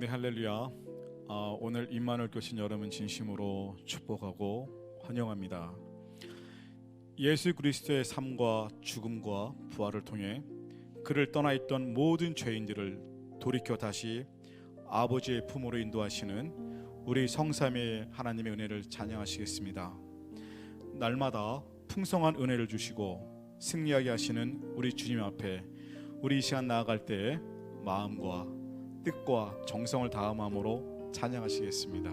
네, 할렐루야. 오늘 임마누엘 교신 여러분 진심으로 축복하고 환영합니다. 예수 그리스도의 삶과 죽음과 부활을 통해 그를 떠나 있던 모든 죄인들을 돌이켜 다시 아버지의 품으로 인도하시는 우리 성삼위 하나님의 은혜를 찬양하시겠습니다. 날마다 풍성한 은혜를 주시고 승리하게 하시는 우리 주님 앞에 우리 이 시간 나아갈 때에 마음과 뜻과 정성을 다한 마음으로 찬양하시겠습니다.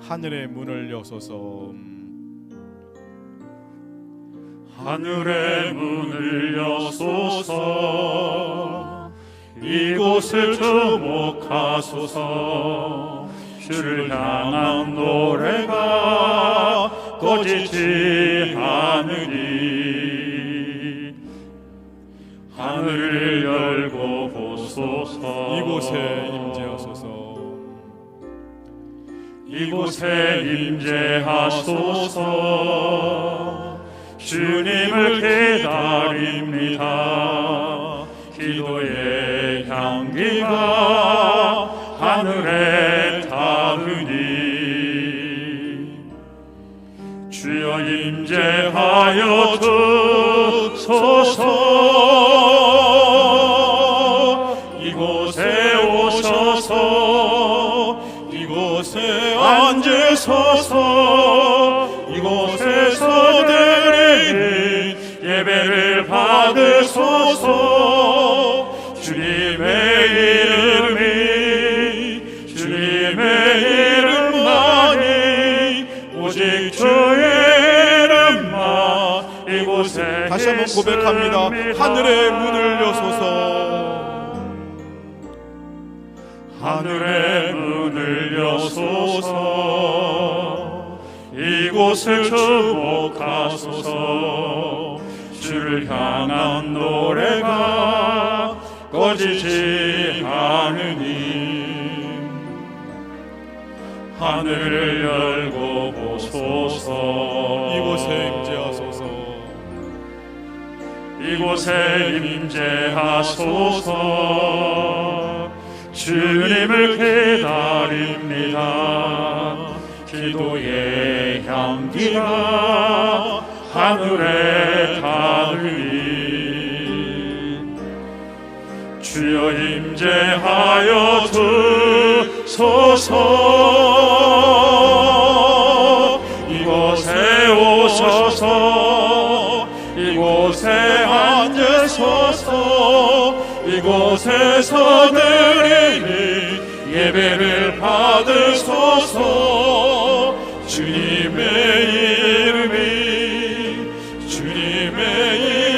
하늘의 문을 여소서. 하늘의 문을 여소서. 이곳을 주목하소서. 주를 향한 노래가 꺼지지 않으니 하늘을 열고 보소서. 이곳에 임재하소서. 이곳에 임재하소서. 주님을 기다립니다. 기도의 향기가 하늘에 닿으니 주여 임재하여 주소서. 이곳에 오셔서 이곳에 앉으소서. 이곳에서 드리는 예배를 받으소서. 주님의 이름만이 오직 주의 이름만 이곳에 다시 한번 고백합니다. 하늘의 문을 여소서. 하늘의 문을 여소서. 이곳을 주목하소서. 주를 향한 노래가 꺼지지 않으니 하늘을 열고 보소서. 이곳에 임재하소서. 이곳에 임재하소서. 주님을 기다립니다. 기도의 향기가 하늘에 닿으니 주여 임재하여 주소서. 이곳에 오셔서 이곳에 앉으소서. 이곳에서 드리는 예배를 받으소서. 주님의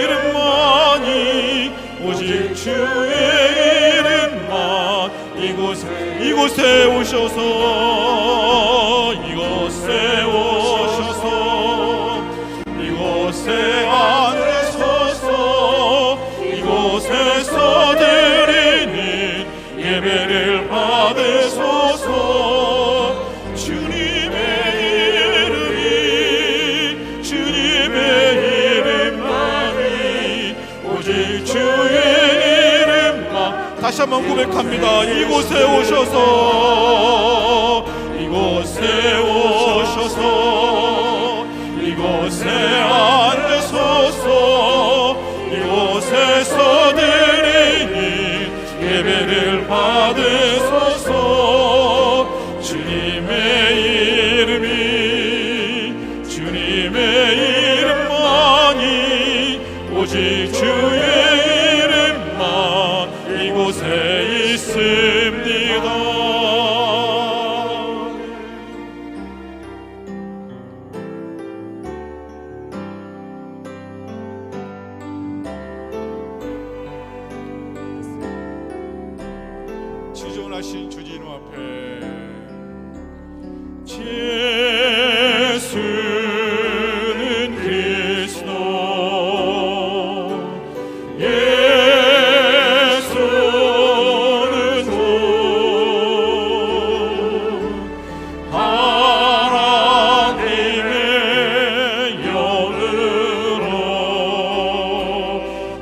이름만이 오직 주의 이름만 이곳에 오셔서 이곳에 앉으소서. 이곳에서 드리는 예배를 받으소서. 주님의 이름만이 오직 주의 이름만. 다시 한번 고백합니다. 이곳에 오셔서 이곳에 앉으소서. 이곳에서 드리는 예배를 받으소서. 주님의 이름만이 오직 주의 이름만 이곳에 있습니다. 지존하신 주님 앞에 예수는 그리스도 예수는 주 하나님의 영으로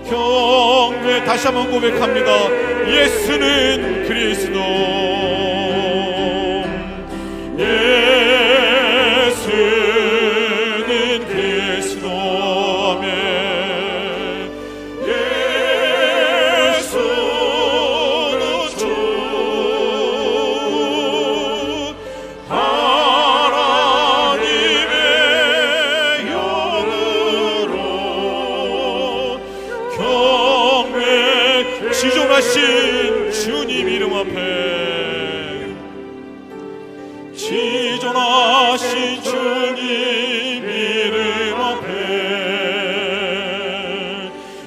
경배. 다시 한번 고백합니다. 예수는 그리스도. 예수는 그리스도. 아멘. 예수는 주 하나님의 영으로 경배 지존하신 주님 이름 앞에, 지존하신 주님 이름 앞에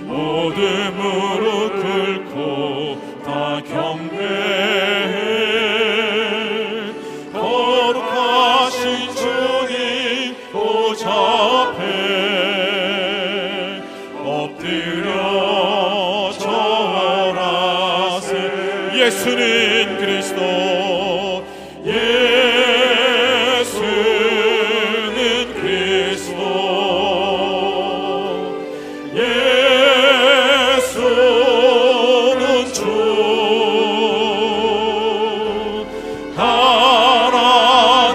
모든 무릎 꿇고 다 경배해. 거룩하신 주님 보좌 앞에 엎드려 절하세. 예수는 그리스도. 예수는 그리스도. 예수는 주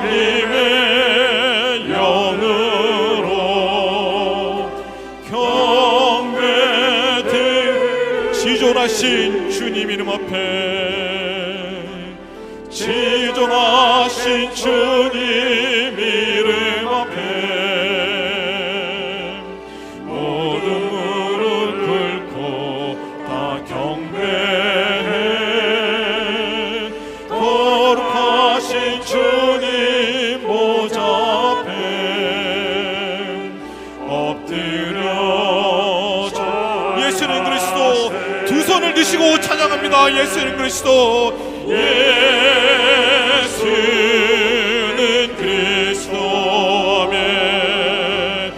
하나님의 영으로 경배드. 지존하신 주님 이름 앞에, 지존하신 주님 이름 앞에 모든 무릎 꿇고 다 경배해. 거룩하신 주님 보좌 앞에 엎드려 예수는 그리스도. 두 손을 드시고 찬양합니다. 예수는 그리스도. 예수는 그리스도. 아멘.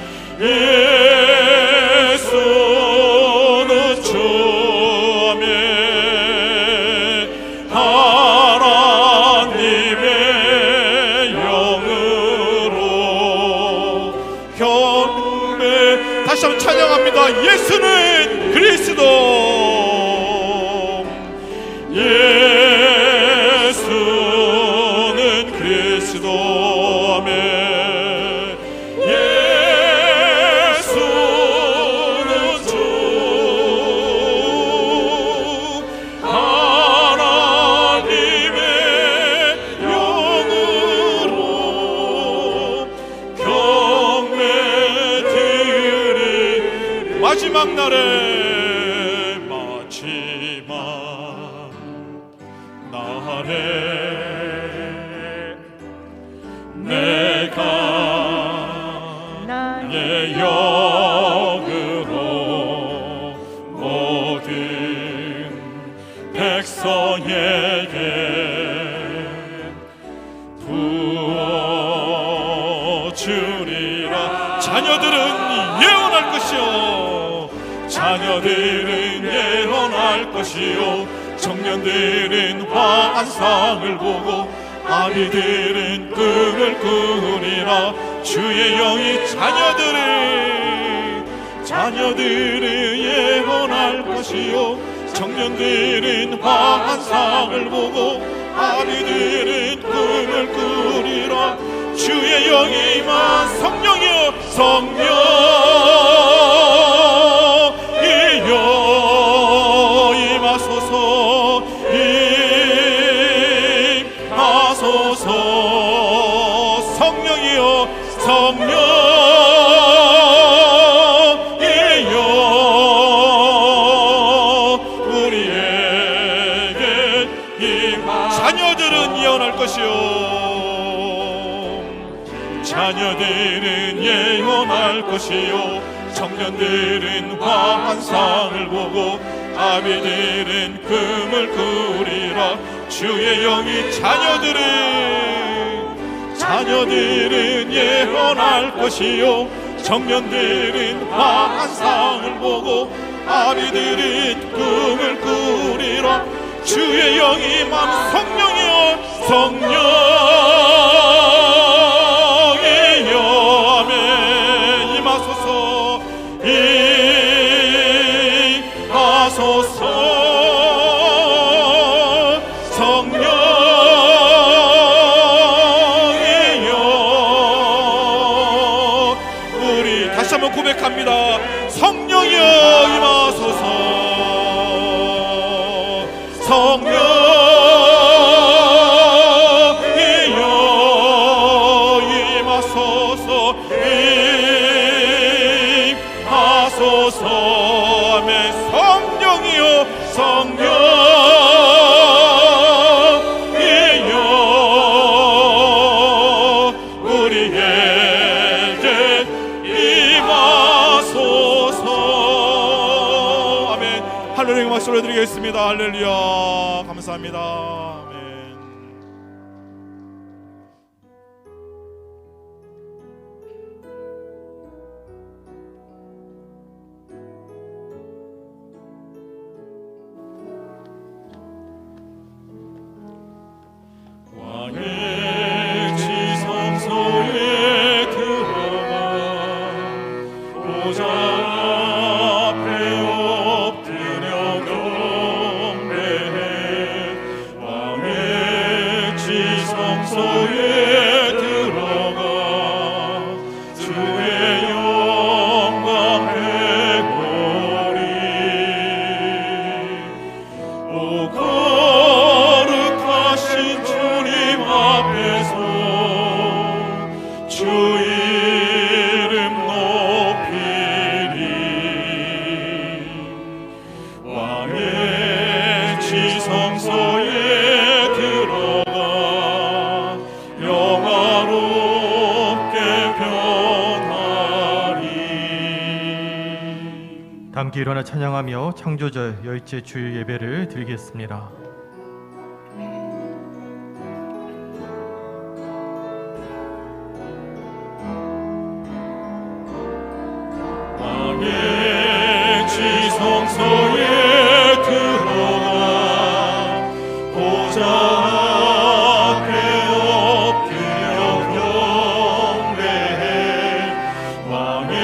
예수는 주. 아멘. 하나님의 영으로 경배. 다시 한번 찬양합니다. 예수는 그리스도. 예수는 그리스도. 아멘. 예수는 주 하나님의 영으로 경배드리. 마지막 날에, 마지막 날에 내가 나의 영으로 모든 백성에게 부어주리라. 자녀들은 예언할 것이요, 자녀들은 예언할 것이요, 청년들은 환상을 보고 아비들은 꿈을 꾸리라. 주의 영이 자녀들은 예언할 것이요, 청년들은 환상을 보고 아비들은 꿈을 꾸리라. 주의 영이 임한 성령이여, 성령이여 임하소서. 임하소서. 성령이여, 성령이여 우리에게 임하. 자녀들은 예언할 것이요, 자녀들은 예언할 것이요, 청년들은 환상을 보고 아비들은 꿈을 꾸리라. 주의 영이 자녀들은 예언할 것이요, 청년들은 환상을 보고 아비들은 꿈을 꾸리라. 주의 영이 맘 성령이여, 성령이여 아멘. 임하소서, 임하소서. 성령이여 임하소서 임하소서 아멘. 성령이여 성령이여 우리에게 임하소서 아멘. 할렐루야 음악 올려드리겠습니다. 할렐루야 감사합니다. 아멘. 왕의 지성소에 들어가 보좌 앞에 엎드려 경배해. 왕의 지성소에 들어가 주의 영광 배우리. 오 거룩하신 주님 앞에서 주 이름 높이리. 왕의 지성소에 들어가 영화롭게 변하리. 다 함께 일어나 찬양하며 창조절 열째 주일 예배를 드리겠습니다. 왕의 지성소에 들어가 보좌 앞에 엎드려 경배해. 왕의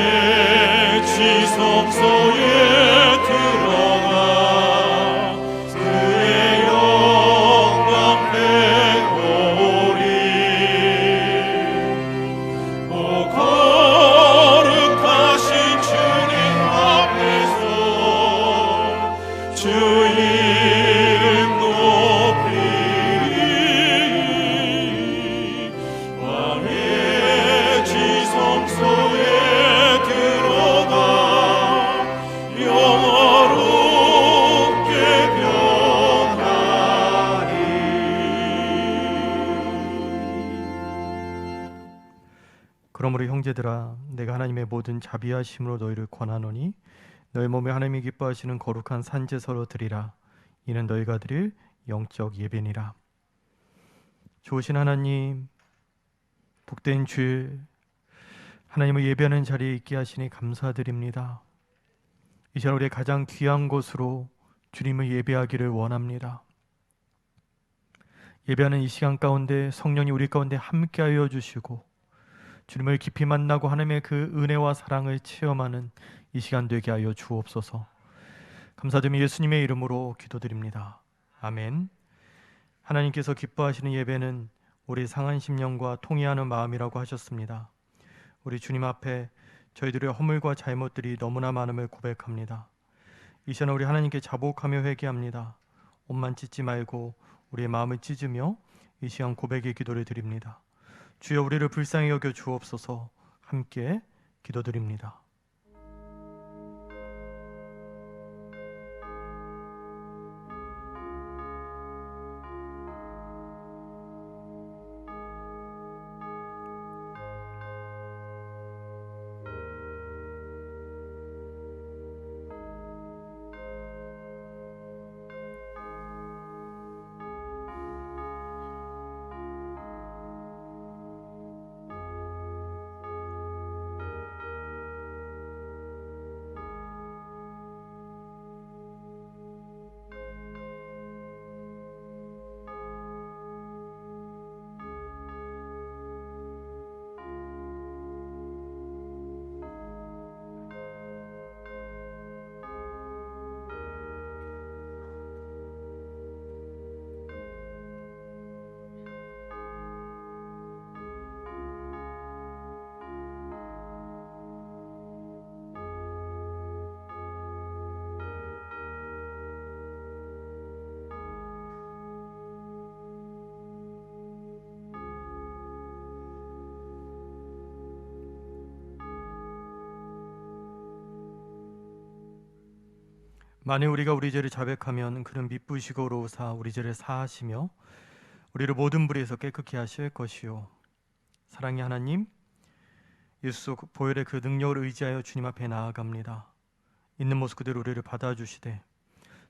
지성소에 들어가 그의 영광 배우리. 오 거룩하신 주님 앞에서 주 이름 높이리. 왕의 지성소에 들어가 영화롭게 변하리. 그러므로 형제들아 내가 하나님의 모든 자비하심으로 너희를 권하노니 너희 몸에 하나님이 기뻐하시는 거룩한 산제사로 드리라. 이는 너희가 드릴 영적 예배니라. 좋으신 하나님, 복된 주일 하나님을 예배하는 자리에 있게 하시니 감사드립니다. 이 시간 우리의 가장 귀한 곳으로 주님을 예배하기를 원합니다. 예배하는 이 시간 가운데 성령이 우리 가운데 함께하여 주시고 주님을 깊이 만나고 하나님의 그 은혜와 사랑을 체험하는 이 시간 되게 하여 주옵소서. 감사드리며 예수님의 이름으로 기도드립니다. 아멘. 하나님께서 기뻐하시는 예배는 우리 상한 심령과 통회하는 마음이라고 하셨습니다. 우리 주님 앞에 저희들의 허물과 잘못들이 너무나 많음을 고백합니다. 이 시간 우리 하나님께 자복하며 회개합니다. 옷만 찢지 말고 우리의 마음을 찢으며 이 시간 고백의 기도를 드립니다. 주여 우리를 불쌍히 여겨 주옵소서. 함께 기도드립니다. 만일 우리가 우리 죄를 자백하면 그는 미쁘시고 의로우사 우리 죄를 사하시며 우리를 모든 불의에서 깨끗게 하실 것이요. 사랑의 하나님, 예수 보혈의 그 능력을 의지하여 주님 앞에 나아갑니다. 있는 모습 그대로 우리를 받아주시되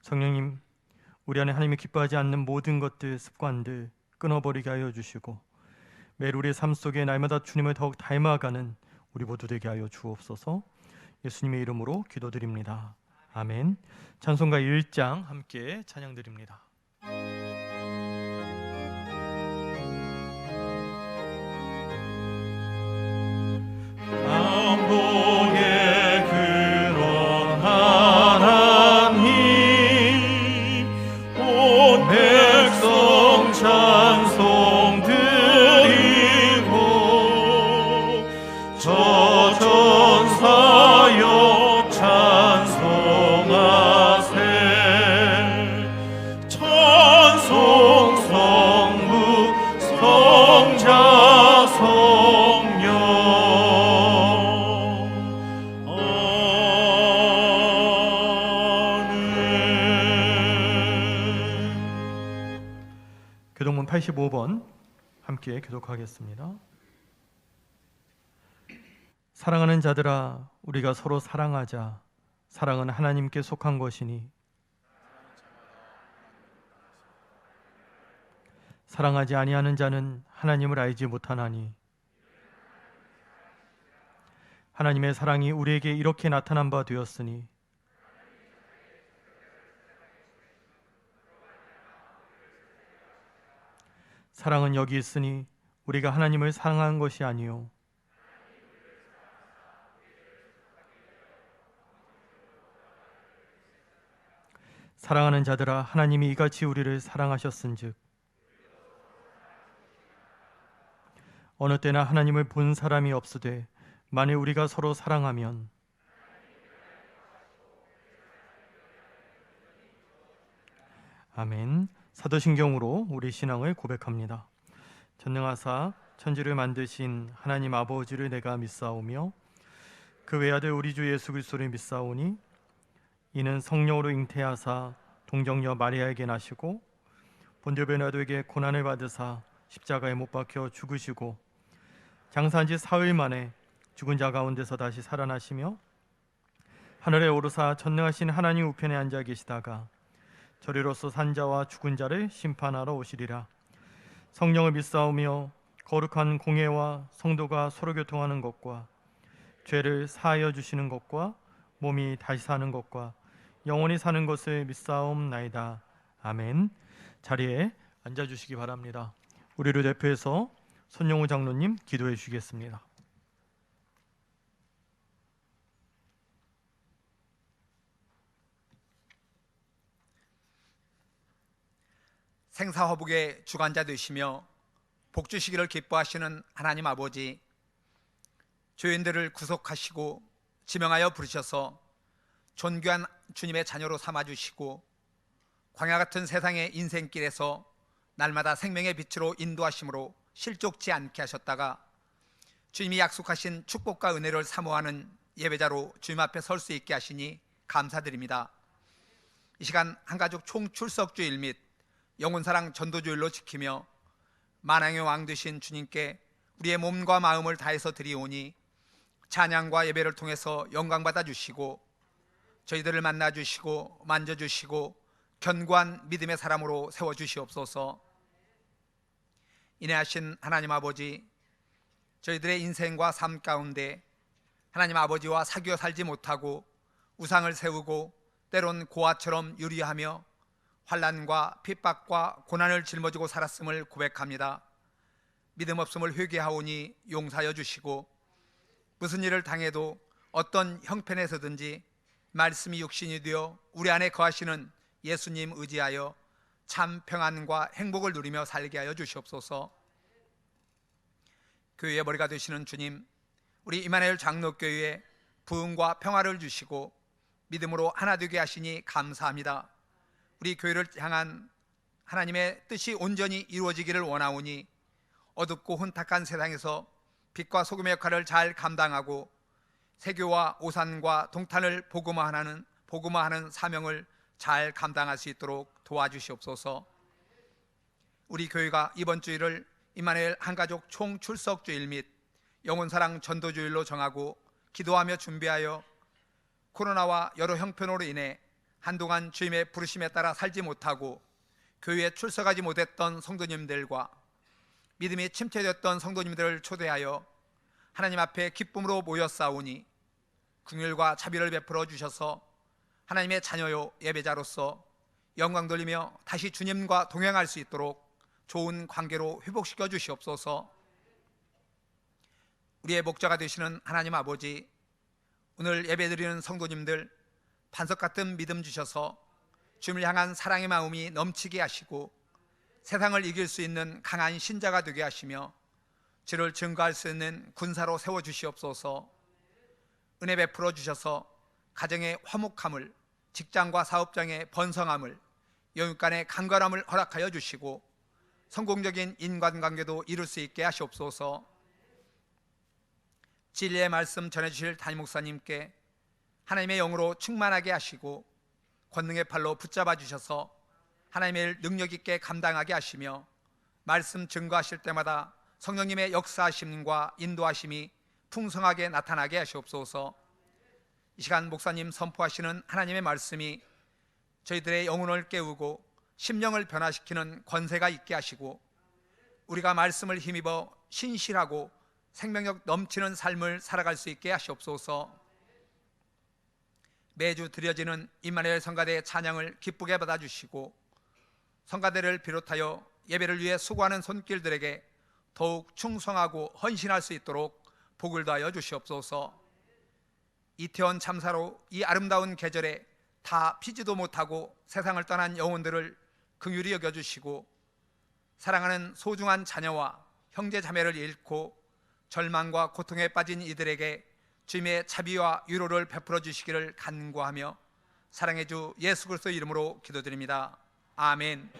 성령님, 우리 안에 하나님이 기뻐하지 않는 모든 것들, 습관들 끊어버리게 하여 주시고 매일 우리의 삶 속에 날마다 주님을 더욱 닮아가는 우리 모두 되게 하여 주옵소서. 예수님의 이름으로 기도드립니다. 아멘. 찬송가 1장 함께 찬양드립니다. 남북의 그런 하나님 온 백성 찬송 드리고 저 전사여 찬송하세 찬송 성부 성자 성령 교동문 85번 함께 교독하겠습니다. 사랑하는 자들아, 우리가 서로 사랑하자. 사랑은 하나님께 속한 것이니 사랑하지 아니하는 자는 하나님을 알지 못하나니 하나님의 사랑이 우리에게 이렇게 나타난 바 되었으니 사랑은 여기 있으니 우리가 하나님을 사랑한 것이 아니요 사랑하는 자들아, 하나님이 이같이 우리를 사랑하셨은즉 어느 때나 하나님을 본 사람이 없으되 만일 우리가 서로 사랑하면 아멘. 사도신경으로 우리 신앙을 고백합니다. 전능하사 천지를 만드신 하나님 아버지를 내가 믿사오며 그 외아들 우리 주 예수 그리스도를 믿사오니 이는 성령으로 잉태하사 동정녀 마리아에게 나시고 본디오 빌라도에게 고난을 받으사 십자가에 못 박혀 죽으시고 장사한 지 사흘 만에 죽은 자 가운데서 다시 살아나시며 하늘에 오르사 전능하신 하나님 우편에 앉아 계시다가 저리로서 산자와 죽은 자를 심판하러 오시리라. 성령을 믿사오며 거룩한 공예와 성도가 서로 교통하는 것과 죄를 사하여 주시는 것과 몸이 다시 사는 것과 영원히 사는 것을 믿사옵나이다. 아멘. 자리에 앉아주시기 바랍니다. 우리를 대표해서 손용우 장로님 기도해 주시겠습니다. 생사화복의 주관자 되시며 복 주시기를 기뻐하시는 하나님 아버지, 죄인들을 구속하시고 지명하여 부르셔서 존귀한 주님의 자녀로 삼아주시고 광야 같은 세상의 인생길에서 날마다 생명의 빛으로 인도하심으로 실족지 않게 하셨다가 주님이 약속하신 축복과 은혜를 사모하는 예배자로 주님 앞에 설 수 있게 하시니 감사드립니다. 이 시간 한가족 총출석주일 및 영혼사랑 전도주일로 지키며 만왕의 왕 되신 주님께 우리의 몸과 마음을 다해서 드리오니 찬양과 예배를 통해서 영광받아 주시고 저희들을 만나 주시고 만져주시고 견고한 믿음의 사람으로 세워주시옵소서. 인내하신 하나님 아버지, 저희들의 인생과 삶 가운데 하나님 아버지와 사귀어 살지 못하고 우상을 세우고 때론 고아처럼 유리하며 환난과 핍박과 고난을 짊어지고 살았음을 고백합니다. 믿음 없음을 회개하오니 용서하여 주시고 무슨 일을 당해도 어떤 형편에서든지 말씀이 육신이 되어 우리 안에 거하시는 예수님 의지하여 참 평안과 행복을 누리며 살게 하여 주시옵소서. 교회의 머리가 되시는 주님, 우리 임마누엘 장로교회에 부흥과 평화를 주시고 믿음으로 하나 되게 하시니 감사합니다. 우리 교회를 향한 하나님의 뜻이 온전히 이루어지기를 원하오니 어둡고 혼탁한 세상에서 빛과 소금의 역할을 잘 감당하고 세교와 오산과 동탄을 복음화하는 복음화하는 사명을 잘 감당할 수 있도록 도와주시옵소서. 우리 교회가 이번 주일을 임마누엘 한가족 총출석주일 및 영혼사랑 전도주일로 정하고 기도하며 준비하여 코로나와 여러 형편으로 인해 한동안 주님의 부르심에 따라 살지 못하고 교회에 출석하지 못했던 성도님들과 믿음이 침체되었던 성도님들을 초대하여 하나님 앞에 기쁨으로 모였사오니 긍휼과 자비를 베풀어 주셔서 하나님의 자녀요 예배자로서 영광 돌리며 다시 주님과 동행할 수 있도록 좋은 관계로 회복시켜 주시옵소서. 우리의 목자가 되시는 하나님 아버지, 오늘 예배드리는 성도님들 반석 같은 믿음 주셔서 주님을 향한 사랑의 마음이 넘치게 하시고 세상을 이길 수 있는 강한 신자가 되게 하시며 주를 증거할 수 있는 군사로 세워주시옵소서. 은혜 베풀어 주셔서 가정의 화목함을, 직장과 사업장의 번성함을, 영육 간의 강건함을 허락하여 주시고 성공적인 인간관계도 이룰 수 있게 하시옵소서. 진리의 말씀 전해주실 담임 목사님께 하나님의 영으로 충만하게 하시고 권능의 팔로 붙잡아 주셔서 하나님의 일 능력 있게 감당하게 하시며 말씀 증거하실 때마다 성령님의 역사하심과 인도하심이 풍성하게 나타나게 하시옵소서. 이 시간 목사님 선포하시는 하나님의 말씀이 저희들의 영혼을 깨우고 심령을 변화시키는 권세가 있게 하시고 우리가 말씀을 힘입어 신실하고 생명력 넘치는 삶을 살아갈 수 있게 하시옵소서. 매주 드려지는 임마누엘 성가대의 찬양을 기쁘게 받아주시고 성가대를 비롯하여 예배를 위해 수고하는 손길들에게 더욱 충성하고 헌신할 수 있도록 복을 더하여 주시옵소서. 이태원 참사로 이 아름다운 계절에 다 피지도 못하고 세상을 떠난 영혼들을 긍휼히 여겨주시고 사랑하는 소중한 자녀와 형제 자매를 잃고 절망과 고통에 빠진 이들에게 주님의 자비와 위로를 베풀어 주시기를 간구하며 사랑의 주 예수 그리스도 이름으로 기도드립니다. 아멘.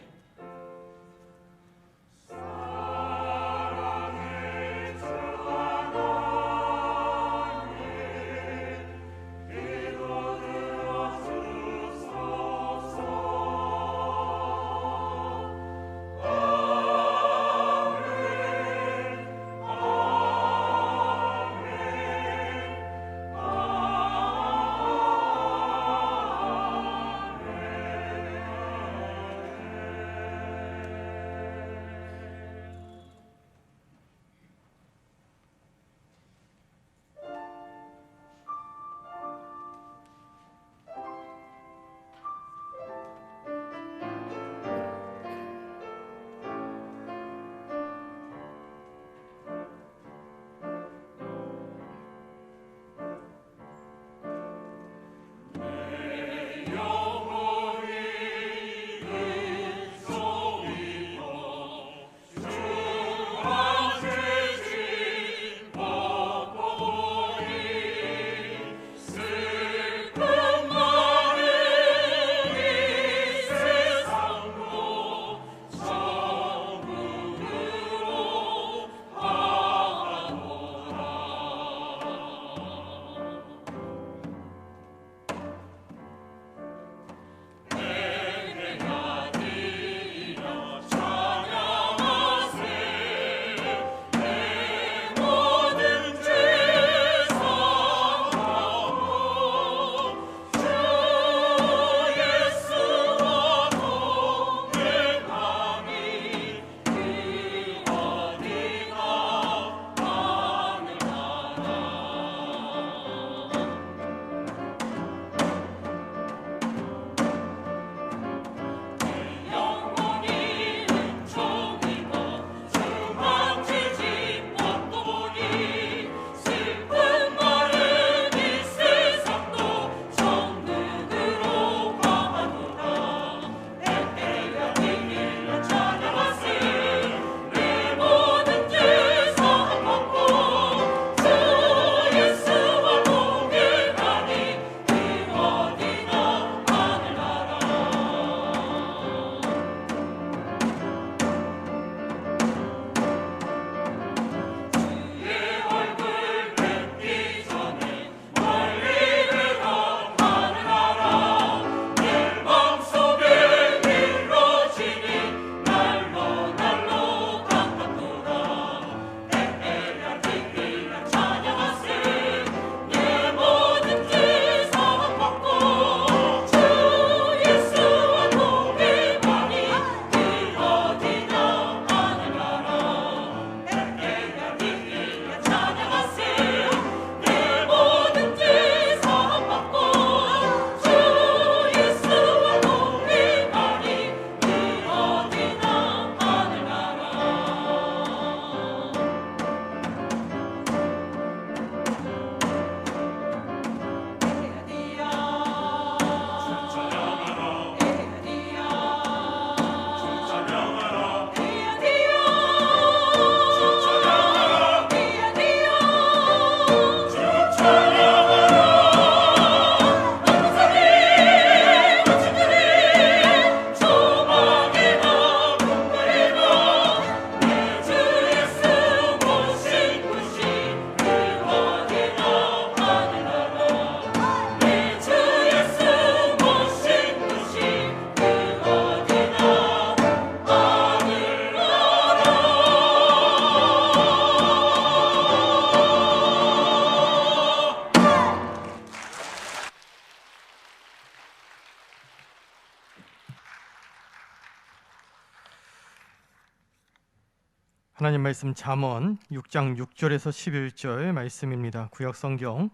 하나님 말씀 잠언 6장 6절에서 11절 말씀입니다. 구약 성경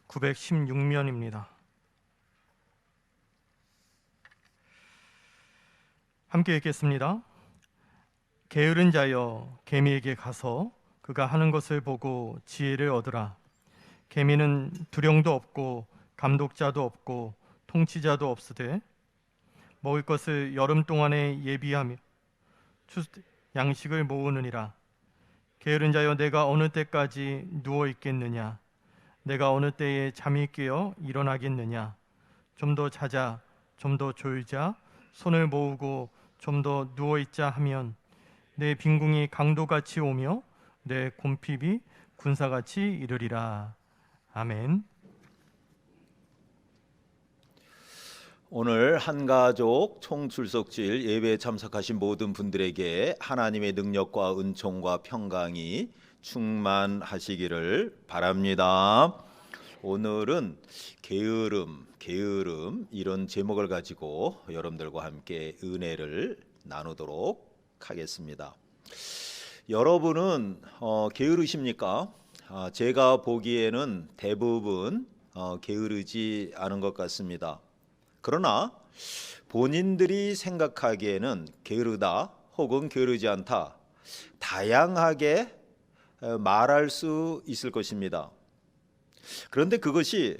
916면입니다. 함께 읽겠습니다. 게으른 자여 개미에게 가서 그가 하는 것을 보고 지혜를 얻으라. 개미는 두령도 없고 감독자도 없고 통치자도 없으되 먹을 것을 여름 동안에 예비하며 양식을 모으느니라. 게으른 자여 내가 어느 때까지 누워 있겠느냐? 내가 어느 때에 잠이 깨어 일어나겠느냐? 좀 더 자자, 좀 더 졸자, 손을 모으고 좀 더 누워 있자 하면 내 빈궁이 강도같이 오며 내 곰핍이 군사같이 이르리라. 아멘. 오늘 한가족 총출석주일 예배에 참석하신 모든 분들에게 하나님의 능력과 은총과 평강이 충만하시기를 바랍니다. 오늘은 게으름 이런 제목을 가지고 여러분들과 함께 은혜를 나누도록 하겠습니다. 여러분은 게으르십니까? 제가 보기에는 대부분 게으르지 않은 것 같습니다. 그러나 본인들이 생각하기에는 게으르다 혹은 게으르지 않다 다양하게 말할 수 있을 것입니다. 그런데 그것이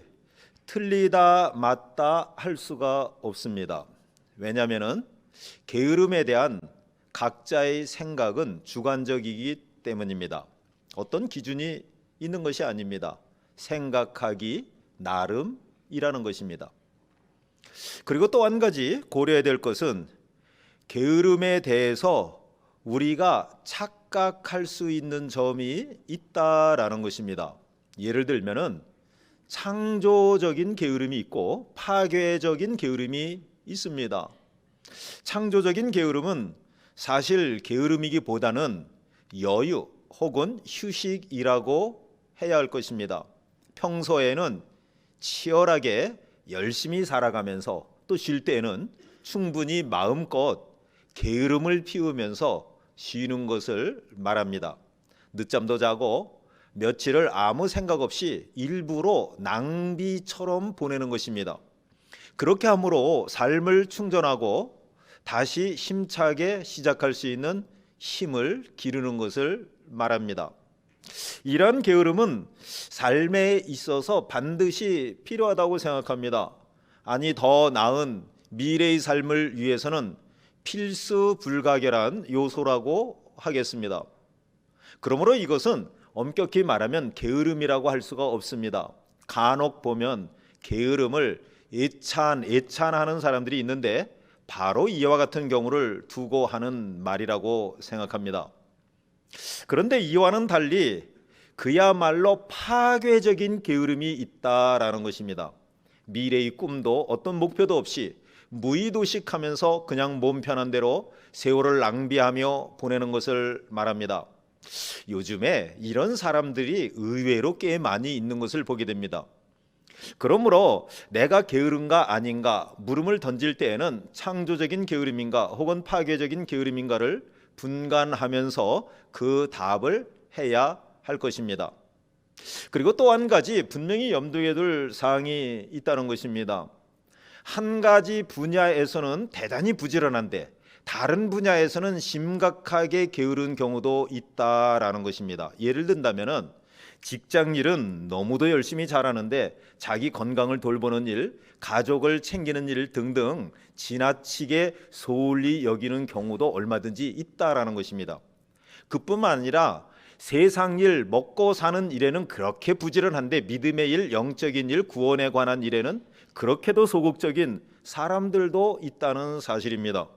틀리다 맞다 할 수가 없습니다. 왜냐하면 게으름에 대한 각자의 생각은 주관적이기 때문입니다. 어떤 기준이 있는 것이 아닙니다. 생각하기 나름이라는 것입니다. 그리고 또 한 가지 고려해야 될 것은 게으름에 대해서 우리가 착각할 수 있는 점이 있다라는 것입니다. 예를 들면은 창조적인 게으름이 있고 파괴적인 게으름이 있습니다. 창조적인 게으름은 사실 게으름이기보다는 여유 혹은 휴식이라고 해야 할 것입니다. 평소에는 치열하게 열심히 살아가면서 또 쉴 때에는 충분히 마음껏 게으름을 피우면서 쉬는 것을 말합니다. 늦잠도 자고 며칠을 아무 생각 없이 일부러 낭비처럼 보내는 것입니다. 그렇게 함으로 삶을 충전하고 다시 힘차게 시작할 수 있는 힘을 기르는 것을 말합니다. 이러한 게으름은 삶에 있어서 반드시 필요하다고 생각합니다. 아니, 더 나은 미래의 삶을 위해서는 필수 불가결한 요소라고 하겠습니다. 그러므로 이것은 엄격히 말하면 게으름이라고 할 수가 없습니다. 간혹 보면 게으름을 애찬하는 사람들이 있는데 바로 이와 같은 경우를 두고 하는 말이라고 생각합니다. 그런데 이와는 달리 그야말로 파괴적인 게으름이 있다라는 것입니다. 미래의 꿈도 어떤 목표도 없이 무의도식하면서 그냥 몸 편한 대로 세월을 낭비하며 보내는 것을 말합니다. 요즘에 이런 사람들이 의외로 꽤 많이 있는 것을 보게 됩니다. 그러므로 내가 게으른가 아닌가 물음을 던질 때에는 창조적인 게으름인가 혹은 파괴적인 게으름인가를 분간하면서 그 답을 해야 할 것입니다. 그리고 또 한 가지 분명히 염두에 둘 사항이 있다는 것입니다. 한 가지 분야에서는 대단히 부지런한데 다른 분야에서는 심각하게 게으른 경우도 있다라는 것입니다. 예를 든다면은 직장 일은 너무도 열심히 잘하는데 자기 건강을 돌보는 일, 가족을 챙기는 일 등등 지나치게 소홀히 여기는 경우도 얼마든지 있다라는 것입니다. 그뿐만 아니라 세상 일, 먹고 사는 일에는 그렇게 부지런한데 믿음의 일, 영적인 일, 구원에 관한 일에는 그렇게도 소극적인 사람들도 있다는 사실입니다.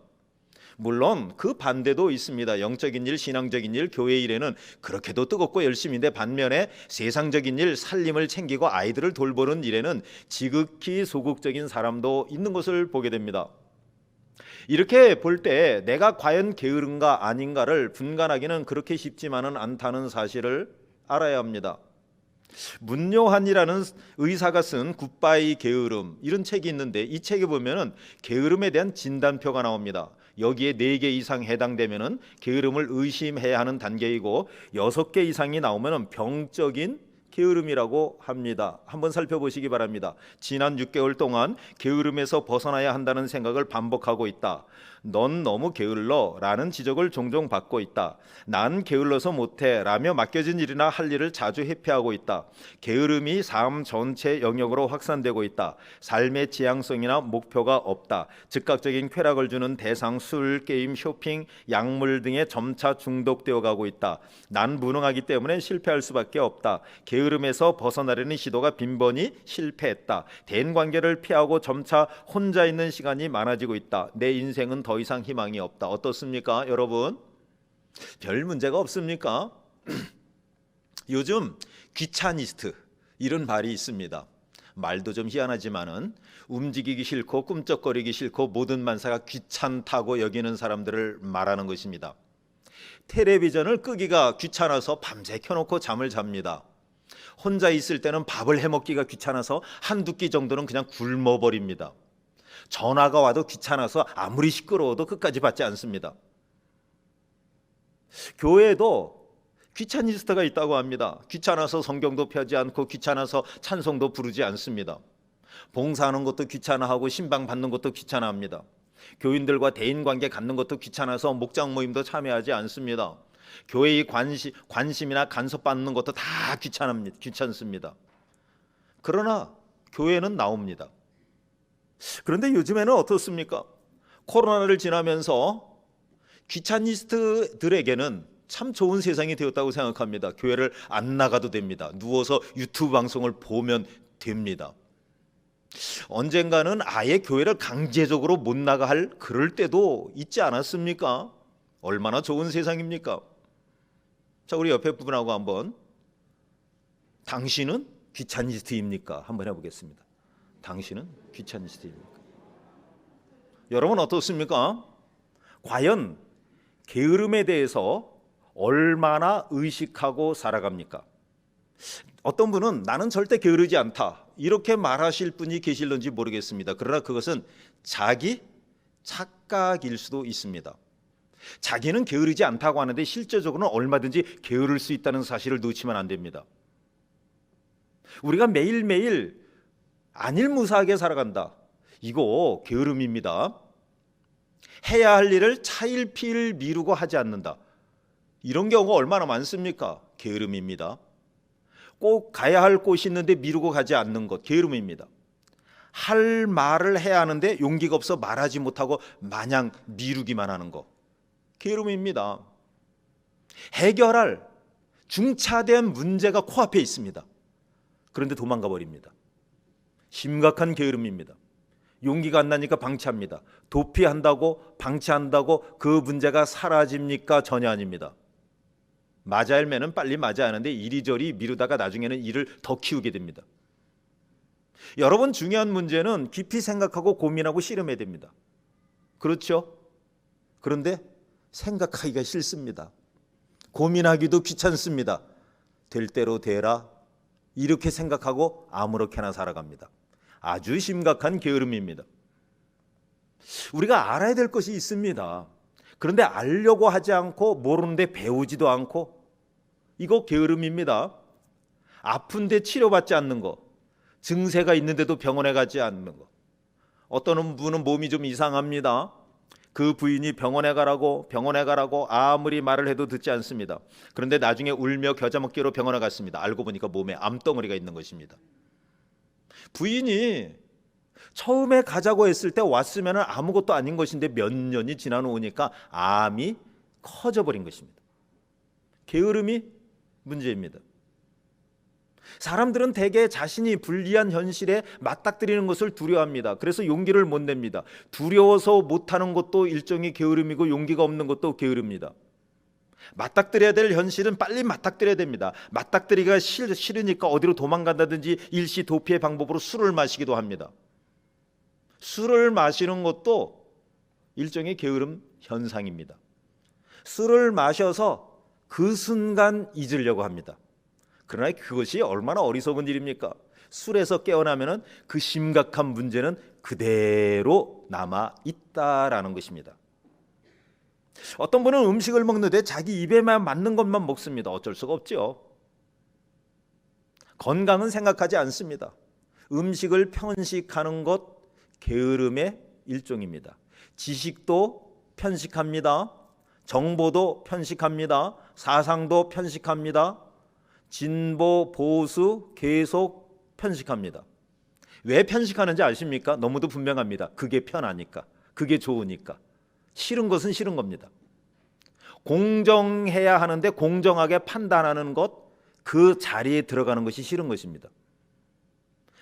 물론 그 반대도 있습니다. 영적인 일, 신앙적인 일, 교회 일에는 그렇게도 뜨겁고 열심인데 반면에 세상적인 일, 살림을 챙기고 아이들을 돌보는 일에는 지극히 소극적인 사람도 있는 것을 보게 됩니다. 이렇게 볼 때 내가 과연 게으른가 아닌가를 분간하기는 그렇게 쉽지만은 않다는 사실을 알아야 합니다. 문요한이라는 의사가 쓴 굿바이 게으름 이런 책이 있는데 이 책에 보면은 게으름에 대한 진단표가 나옵니다. 여기에 4개 이상 해당되면은 게으름을 의심해야 하는 단계이고 6개 이상이 나오면은 병적인 게으름이라고 합니다. 한번 살펴보시기 바랍니다. 지난 6개월 동안 게으름에서 벗어나야 한다는 생각을 반복하고 있다. 넌 너무 게을러 라는 지적을 종종 받고 있다. 난 게을러서 못해 라며 맡겨진 일이나 할 일을 자주 회피하고 있다. 게으름이 삶 전체 영역으로 확산되고 있다. 삶의 지향성이나 목표가 없다. 즉각적인 쾌락을 주는 대상, 술, 게임, 쇼핑, 약물 등에 점차 중독되어 가고 있다. 난 무능하기 때문에 실패할 수밖에 없다. 게으름에서 벗어나려는 시도가 빈번히 실패했다. 대인관계를 피하고 점차 혼자 있는 시간이 많아지고 있다. 내 인생은 더 이상 희망이 없다. 어떻습니까, 여러분? 별 문제가 없습니까? 요즘 귀차니스트 이런 말이 있습니다. 말도 좀 희한하지만은 움직이기 싫고 꿈쩍거리기 싫고 모든 만사가 귀찮다고 여기는 사람들을 말하는 것입니다. 텔레비전을 끄기가 귀찮아서 밤새 켜놓고 잠을 잡니다. 혼자 있을 때는 밥을 해먹기가 귀찮아서 한두 끼 정도는 그냥 굶어버립니다. 전화가 와도 귀찮아서 아무리 시끄러워도 끝까지 받지 않습니다. 교회에도 귀차니스트가 있다고 합니다. 귀찮아서 성경도 펴지 않고 귀찮아서 찬송도 부르지 않습니다. 봉사하는 것도 귀찮아하고 신방 받는 것도 귀찮아합니다. 교인들과 대인관계 갖는 것도 귀찮아서 목장 모임도 참여하지 않습니다. 교회의 관심이나 간섭 받는 것도 다 귀찮습니다. 그러나 교회는 나옵니다. 그런데 요즘에는 어떻습니까? 코로나를 지나면서 귀차니스트들에게는 참 좋은 세상이 되었다고 생각합니다. 교회를 안 나가도 됩니다. 누워서 유튜브 방송을 보면 됩니다. 언젠가는 아예 교회를 강제적으로 못 나가 할 그럴 때도 있지 않았습니까? 얼마나 좋은 세상입니까? 자, 우리 옆에 분하고 한번, 당신은 귀차니스트입니까? 한번 해보겠습니다. 당신은 귀차니스트입니까? 여러분 어떻습니까? 과연 게으름에 대해서 얼마나 의식하고 살아갑니까? 어떤 분은 나는 절대 게으르지 않다 이렇게 말하실 분이 계실런지 모르겠습니다. 그러나 그것은 자기 착각일 수도 있습니다. 자기는 게으르지 않다고 하는데 실제적으로는 얼마든지 게으를 수 있다는 사실을 놓치면 안 됩니다. 우리가 매일매일 안일무사하게 살아간다. 이거 게으름입니다. 해야 할 일을 차일피일 미루고 하지 않는다. 이런 경우가 얼마나 많습니까? 게으름입니다. 꼭 가야 할 곳이 있는데 미루고 가지 않는 것, 게으름입니다. 할 말을 해야 하는데 용기가 없어 말하지 못하고 마냥 미루기만 하는 것, 게으름입니다. 해결할 중차대한 문제가 코앞에 있습니다. 그런데 도망가 버립니다. 심각한 게으름입니다. 용기가 안 나니까 방치합니다. 도피한다고 방치한다고 그 문제가 사라집니까? 전혀 아닙니다. 맞아야 할 매는 빨리 맞아야 하는데 이리저리 미루다가 나중에는 일을 더 키우게 됩니다. 여러분, 중요한 문제는 깊이 생각하고 고민하고 씨름해야 됩니다. 그렇죠? 그런데 생각하기가 싫습니다. 고민하기도 귀찮습니다. 될 대로 되라 이렇게 생각하고 아무렇게나 살아갑니다. 아주 심각한 게으름입니다. 우리가 알아야 될 것이 있습니다. 그런데 알려고 하지 않고 모르는데 배우지도 않고, 이거 게으름입니다. 아픈데 치료받지 않는 거, 증세가 있는데도 병원에 가지 않는 거. 어떤 분은 몸이 좀 이상합니다. 그 부인이 병원에 가라고 아무리 말을 해도 듣지 않습니다. 그런데 나중에 울며 겨자 먹기로 병원에 갔습니다. 알고 보니까 몸에 암덩어리가 있는 것입니다. 부인이 처음에 가자고 했을 때 왔으면 아무것도 아닌 것인데 몇 년이 지나 놓으니까 암이 커져버린 것입니다. 게으름이 문제입니다. 사람들은 대개 자신이 불리한 현실에 맞닥뜨리는 것을 두려워합니다. 그래서 용기를 못 냅니다. 두려워서 못하는 것도 일종의 게으름이고 용기가 없는 것도 게으름입니다. 맞닥뜨려야 될 현실은 빨리 맞닥뜨려야 됩니다. 맞닥뜨리기가 싫으니까 어디로 도망간다든지 일시 도피의 방법으로 술을 마시기도 합니다. 술을 마시는 것도 일종의 게으름 현상입니다. 술을 마셔서 그 순간 잊으려고 합니다. 그러나 그것이 얼마나 어리석은 일입니까? 술에서 깨어나면 그 심각한 문제는 그대로 남아 있다라는 것입니다. 어떤 분은 음식을 먹는데 자기 입에만 맞는 것만 먹습니다. 어쩔 수가 없죠. 건강은 생각하지 않습니다. 음식을 편식하는 것 게으름의 일종입니다. 지식도 편식합니다. 정보도 편식합니다. 사상도 편식합니다. 진보, 보수 계속 편식합니다. 왜 편식하는지 아십니까? 너무도 분명합니다. 그게 편하니까, 그게 좋으니까. 싫은 것은 싫은 겁니다. 공정해야 하는데 공정하게 판단하는 것, 그 자리에 들어가는 것이 싫은 것입니다.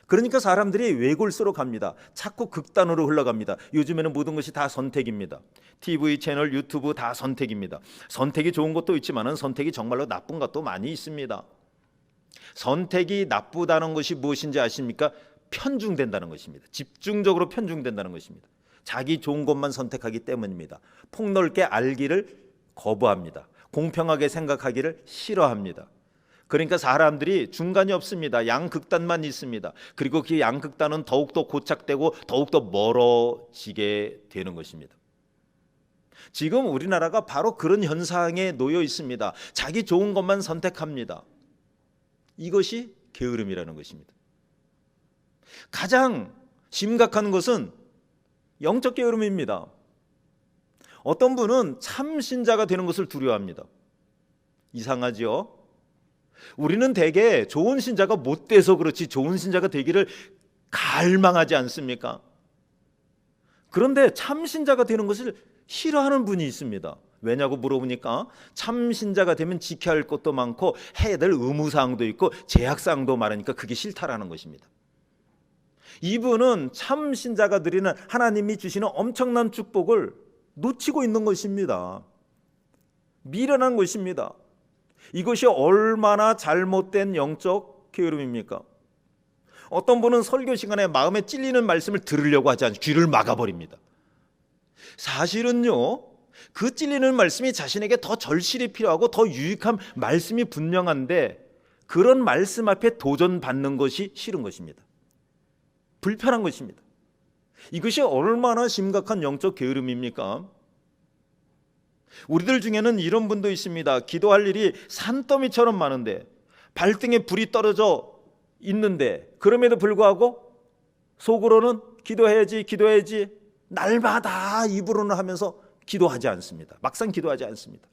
그러니까 사람들이 외골수로 갑니다. 자꾸 극단으로 흘러갑니다. 요즘에는 모든 것이 다 선택입니다. TV 채널, 유튜브 다 선택입니다. 선택이 좋은 것도 있지만 선택이 정말로 나쁜 것도 많이 있습니다. 선택이 나쁘다는 것이 무엇인지 아십니까? 편중된다는 것입니다. 집중적으로 편중된다는 것입니다. 자기 좋은 것만 선택하기 때문입니다. 폭넓게 알기를 거부합니다. 공평하게 생각하기를 싫어합니다. 그러니까 사람들이 중간이 없습니다. 양극단만 있습니다. 그리고 그 양극단은 더욱더 고착되고 더욱더 멀어지게 되는 것입니다. 지금 우리나라가 바로 그런 현상에 놓여 있습니다. 자기 좋은 것만 선택합니다. 이것이 게으름이라는 것입니다. 가장 심각한 것은 영적 게으름입니다. 어떤 분은 참 신자가 되는 것을 두려워합니다. 이상하죠? 우리는 대개 좋은 신자가 못 돼서 그렇지 좋은 신자가 되기를 갈망하지 않습니까? 그런데 참 신자가 되는 것을 싫어하는 분이 있습니다. 왜냐고 물어보니까 참 신자가 되면 지켜야 할 것도 많고 해야 될 의무사항도 있고 제약사항도 많으니까 그게 싫다라는 것입니다. 이분은 참 신자가 드리는 하나님이 주시는 엄청난 축복을 놓치고 있는 것입니다. 미련한 것입니다. 이것이 얼마나 잘못된 영적 게으름입니까? 어떤 분은 설교 시간에 마음에 찔리는 말씀을 들으려고 하지 않고 귀를 막아버립니다. 사실은요, 그 찔리는 말씀이 자신에게 더 절실히 필요하고 더 유익한 말씀이 분명한데 그런 말씀 앞에 도전받는 것이 싫은 것입니다. 불편한 것입니다. 이것이 얼마나 심각한 영적 게으름입니까? 우리들 중에는 이런 분도 있습니다. 기도할 일이 산더미처럼 많은데 발등에 불이 떨어져 있는데 그럼에도 불구하고 속으로는 기도해야지 날마다 입으로는 하면서 기도하지 않습니다. 막상 기도하지 않습니다.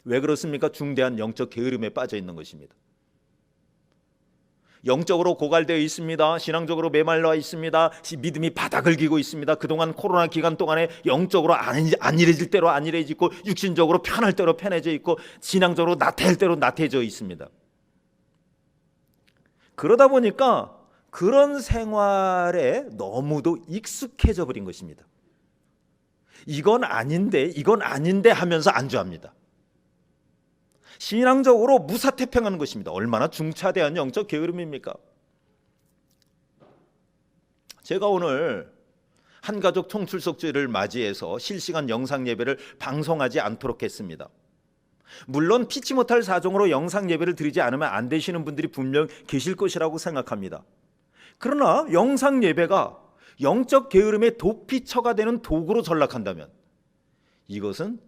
왜 그렇습니까? 중대한 영적 게으름에 빠져 있는 것입니다. 영적으로 고갈되어 있습니다. 신앙적으로 메말라 있습니다. 믿음이 바닥을 기고 있습니다. 그동안 코로나 기간 동안에 영적으로 안 이래질 대로 안 이래지고 육신적으로 편할 대로 편해져 있고 신앙적으로 나태할 대로 나태해져 있습니다. 그러다 보니까 그런 생활에 너무도 익숙해져 버린 것입니다. 이건 아닌데 하면서 안주합니다. 신앙적으로 무사태평하는 것입니다. 얼마나 중차대한 영적 게으름입니까? 제가 오늘 한가족 총출석주일을 맞이해서 실시간 영상 예배를 방송하지 않도록 했습니다. 물론 피치 못할 사정으로 영상 예배를 드리지 않으면 안 되시는 분들이 분명 계실 것이라고 생각합니다. 그러나 영상 예배가 영적 게으름의 도피처가 되는 도구로 전락한다면 이것은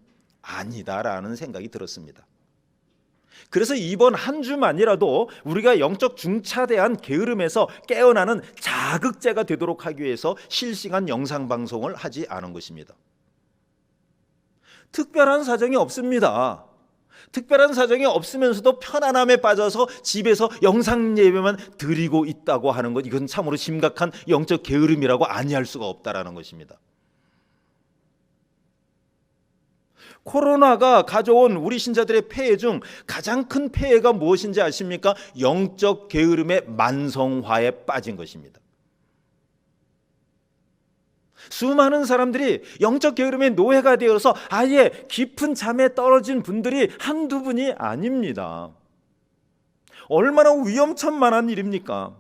아니다라는 생각이 들었습니다. 그래서 이번 한 주만이라도 우리가 영적 중차대한 게으름에서 깨어나는 자극제가 되도록 하기 위해서 실시간 영상 방송을 하지 않은 것입니다. 특별한 사정이 없습니다. 특별한 사정이 없으면서도 편안함에 빠져서 집에서 영상 예배만 드리고 있다고 하는 것, 이건 참으로 심각한 영적 게으름이라고 아니할 수가 없다라는 것입니다. 코로나가 가져온 우리 신자들의 폐해 중 가장 큰 폐해가 무엇인지 아십니까? 영적 게으름의 만성화에 빠진 것입니다. 수많은 사람들이 영적 게으름의 노예가 되어서 아예 깊은 잠에 떨어진 분들이 한두 분이 아닙니다. 얼마나 위험천만한 일입니까?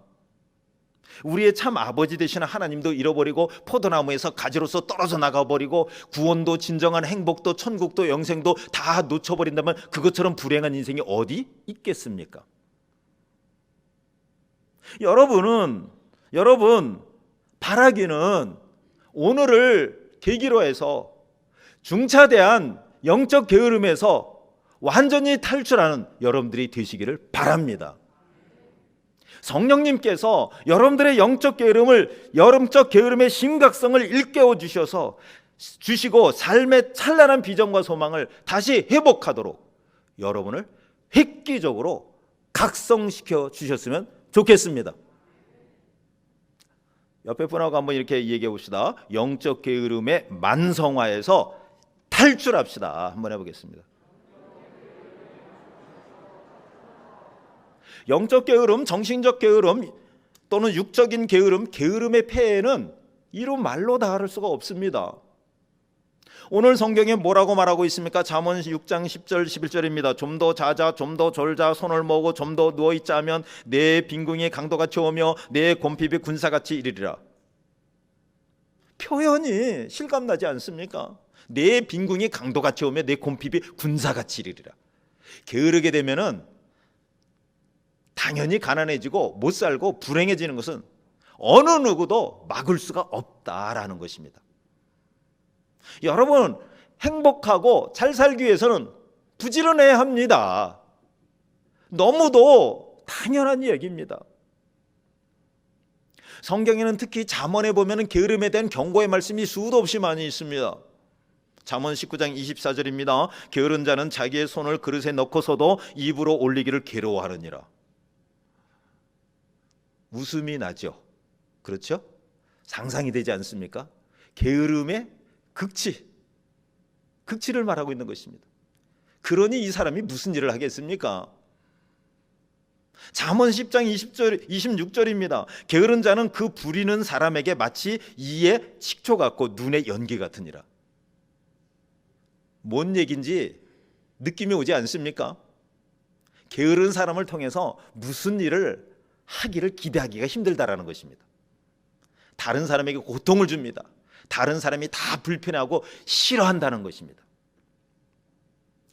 우리의 참 아버지 되시는 하나님도 잃어버리고 포도나무에서 가지로서 떨어져 나가버리고 구원도 진정한 행복도 천국도 영생도 다 놓쳐버린다면 그것처럼 불행한 인생이 어디 있겠습니까? 여러분 바라기는 오늘을 계기로 해서 중차대한 영적 게으름에서 완전히 탈출하는 여러분들이 되시기를 바랍니다. 성령님께서 여러분들의 영적 게으름의 심각성을 일깨워 주시고 삶의 찬란한 비전과 소망을 다시 회복하도록 여러분을 획기적으로 각성시켜 주셨으면 좋겠습니다. 옆에 분하고 한번 이렇게 얘기해 봅시다. 영적 게으름의 만성화에서 탈출합시다. 한번 해보겠습니다. 영적 게으름, 정신적 게으름 또는 육적인 게으름, 게으름의 폐해는 이루 말로 다할 수가 없습니다. 오늘 성경에 뭐라고 말하고 있습니까? 잠언 6장 10절 11절입니다. 좀 더 자자, 좀 더 졸자, 손을 모으고 좀 더 누워있자 하면 내 빈궁이 강도같이 오며 내 곰핍이 군사같이 이르리라. 표현이 실감나지 않습니까? 내 빈궁이 강도같이 오며 내 곰핍이 군사같이 이르리라. 게으르게 되면은 당연히 가난해지고 못 살고 불행해지는 것은 어느 누구도 막을 수가 없다라는 것입니다. 여러분, 행복하고 잘 살기 위해서는 부지런해야 합니다. 너무도 당연한 얘기입니다. 성경에는 특히 잠언에 보면 게으름에 대한 경고의 말씀이 수도 없이 많이 있습니다. 잠언 19장 24절입니다. 게으른 자는 자기의 손을 그릇에 넣고서도 입으로 올리기를 괴로워하느니라. 웃음이 나죠. 그렇죠? 상상이 되지 않습니까? 게으름의 극치를 말하고 있는 것입니다. 그러니 이 사람이 무슨 일을 하겠습니까? 잠언 10장 26절입니다. 게으른 자는 그 부리는 사람에게 마치 이에 식초 같고 눈에 연기 같으니라. 뭔 얘기인지 느낌이 오지 않습니까? 게으른 사람을 통해서 무슨 일을 하기를 기대하기가 힘들다라는 것입니다. 다른 사람에게 고통을 줍니다. 다른 사람이 다 불편해하고 싫어한다는 것입니다.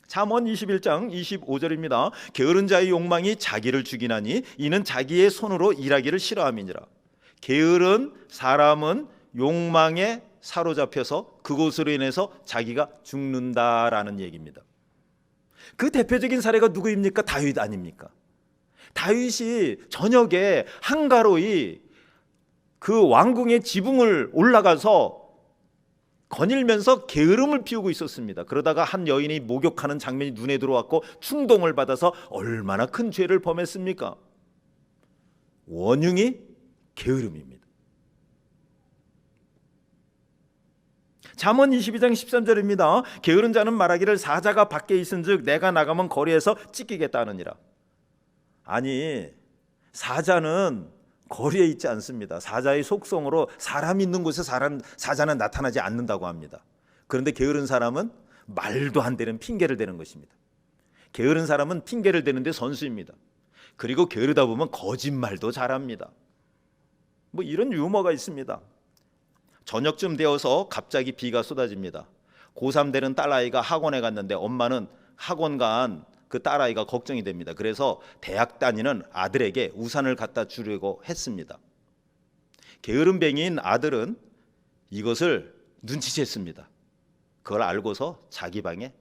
잠언 21장 25절입니다. 게으른 자의 욕망이 자기를 죽이나니 이는 자기의 손으로 일하기를 싫어함이니라. 게으른 사람은 욕망에 사로잡혀서 그것으로 인해서 자기가 죽는다라는 얘기입니다. 그 대표적인 사례가 누구입니까? 다윗 아닙니까? 다윗이 저녁에 한가로이 그 왕궁의 지붕을 올라가서 거닐면서 게으름을 피우고 있었습니다. 그러다가 한 여인이 목욕하는 장면이 눈에 들어왔고 충동을 받아서 얼마나 큰 죄를 범했습니까? 원흉이 게으름입니다. 잠언 22장 13절입니다. 게으른 자는 말하기를 사자가 밖에 있은즉 내가 나가면 거리에서 찢기겠다 하느니라. 아니, 사자는 거리에 있지 않습니다. 사자의 속성으로 사람 있는 곳에 사자는 나타나지 않는다고 합니다. 그런데 게으른 사람은 말도 안 되는 핑계를 대는 것입니다. 게으른 사람은 핑계를 대는데 선수입니다. 그리고 게으르다 보면 거짓말도 잘합니다. 뭐 이런 유머가 있습니다. 저녁쯤 되어서 갑자기 비가 쏟아집니다. 고3 되는 딸아이가 학원에 갔는데 엄마는 학원 간 그 딸아이가 걱정이 됩니다. 그래서 대학 다니는 아들에게 우산을 갖다 주려고 했습니다. 게으름뱅이인 아들은 이것을 눈치챘습니다. 그걸 알고서 자기 방에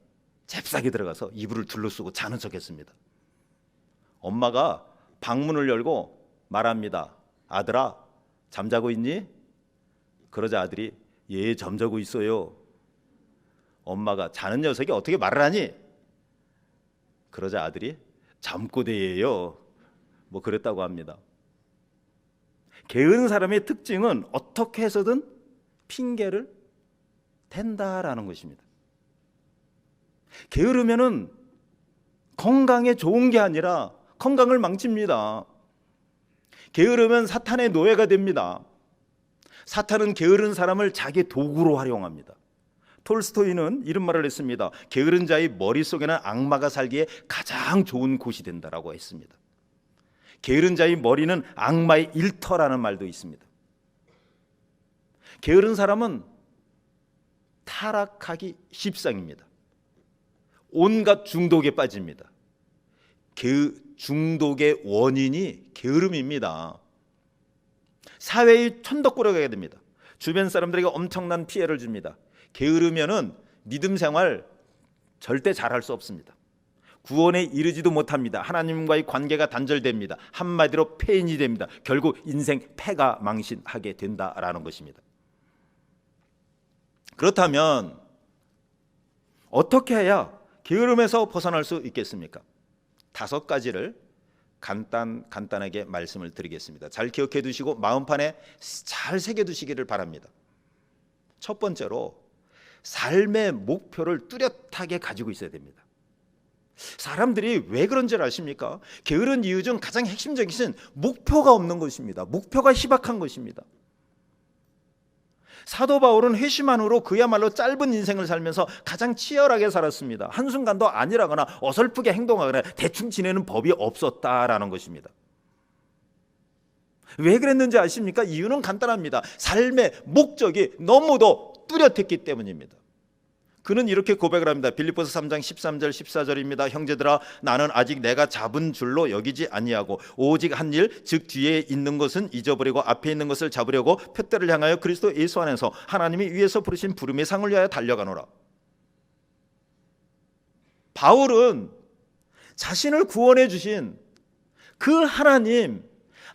잽싸게 들어가서 이불을 둘러쓰고 자는 척했습니다. 엄마가 방문을 열고 말합니다. 아들아, 잠자고 있니? 그러자 아들이 예, 잠자고 있어요. 엄마가 자는 녀석이 어떻게 말을 하니? 그러자 아들이 잠꼬대예요. 뭐 그랬다고 합니다. 게으른 사람의 특징은 어떻게 해서든 핑계를 댄다라는 것입니다. 게으르면은 건강에 좋은 게 아니라 건강을 망칩니다. 게으르면 사탄의 노예가 됩니다. 사탄은 게으른 사람을 자기 도구로 활용합니다. 톨스토이는 이런 말을 했습니다. 게으른 자의 머릿속에는 악마가 살기에 가장 좋은 곳이 된다라고 했습니다. 게으른 자의 머리는 악마의 일터라는 말도 있습니다. 게으른 사람은 타락하기 십상입니다. 온갖 중독에 빠집니다. 중독의 원인이 게으름입니다. 사회의 천덕꾸러기가 되게 됩니다. 주변 사람들에게 엄청난 피해를 줍니다. 게으르면은 믿음 생활 절대 잘할 수 없습니다. 구원에 이르지도 못합니다. 하나님과의 관계가 단절됩니다. 한마디로 폐인이 됩니다. 결국 인생 패가 망신하게 된다라는 것입니다. 그렇다면 어떻게 해야 게으름에서 벗어날 수 있겠습니까? 5가지를 간단하게 말씀을 드리겠습니다. 잘 기억해 두시고 마음판에 잘 새겨 두시기를 바랍니다. 첫 번째로 삶의 목표를 뚜렷하게 가지고 있어야 됩니다. 사람들이 왜 그런지 아십니까? 게으른 이유 중 가장 핵심적인 것은 목표가 없는 것입니다. 목표가 희박한 것입니다. 사도 바울은 회심한으로 그야말로 짧은 인생을 살면서 가장 치열하게 살았습니다. 한순간도 안일하거나 어설프게 행동하거나 대충 지내는 법이 없었다라는 것입니다. 왜 그랬는지 아십니까? 이유는 간단합니다. 삶의 목적이 너무도 뚜렷했기 때문입니다. 그는 이렇게 고백을 합니다. 빌립보서 3장 13절 14절입니다. 형제들아, 나는 아직 내가 잡은 줄로 여기지 아니하고 오직 한 일, 즉 뒤에 있는 것은 잊어버리고 앞에 있는 것을 잡으려고 표대를 향하여 그리스도 예수 안에서 하나님이 위에서 부르신 부름의 상을 위하여 달려가노라. 바울은 자신을 구원해 주신 그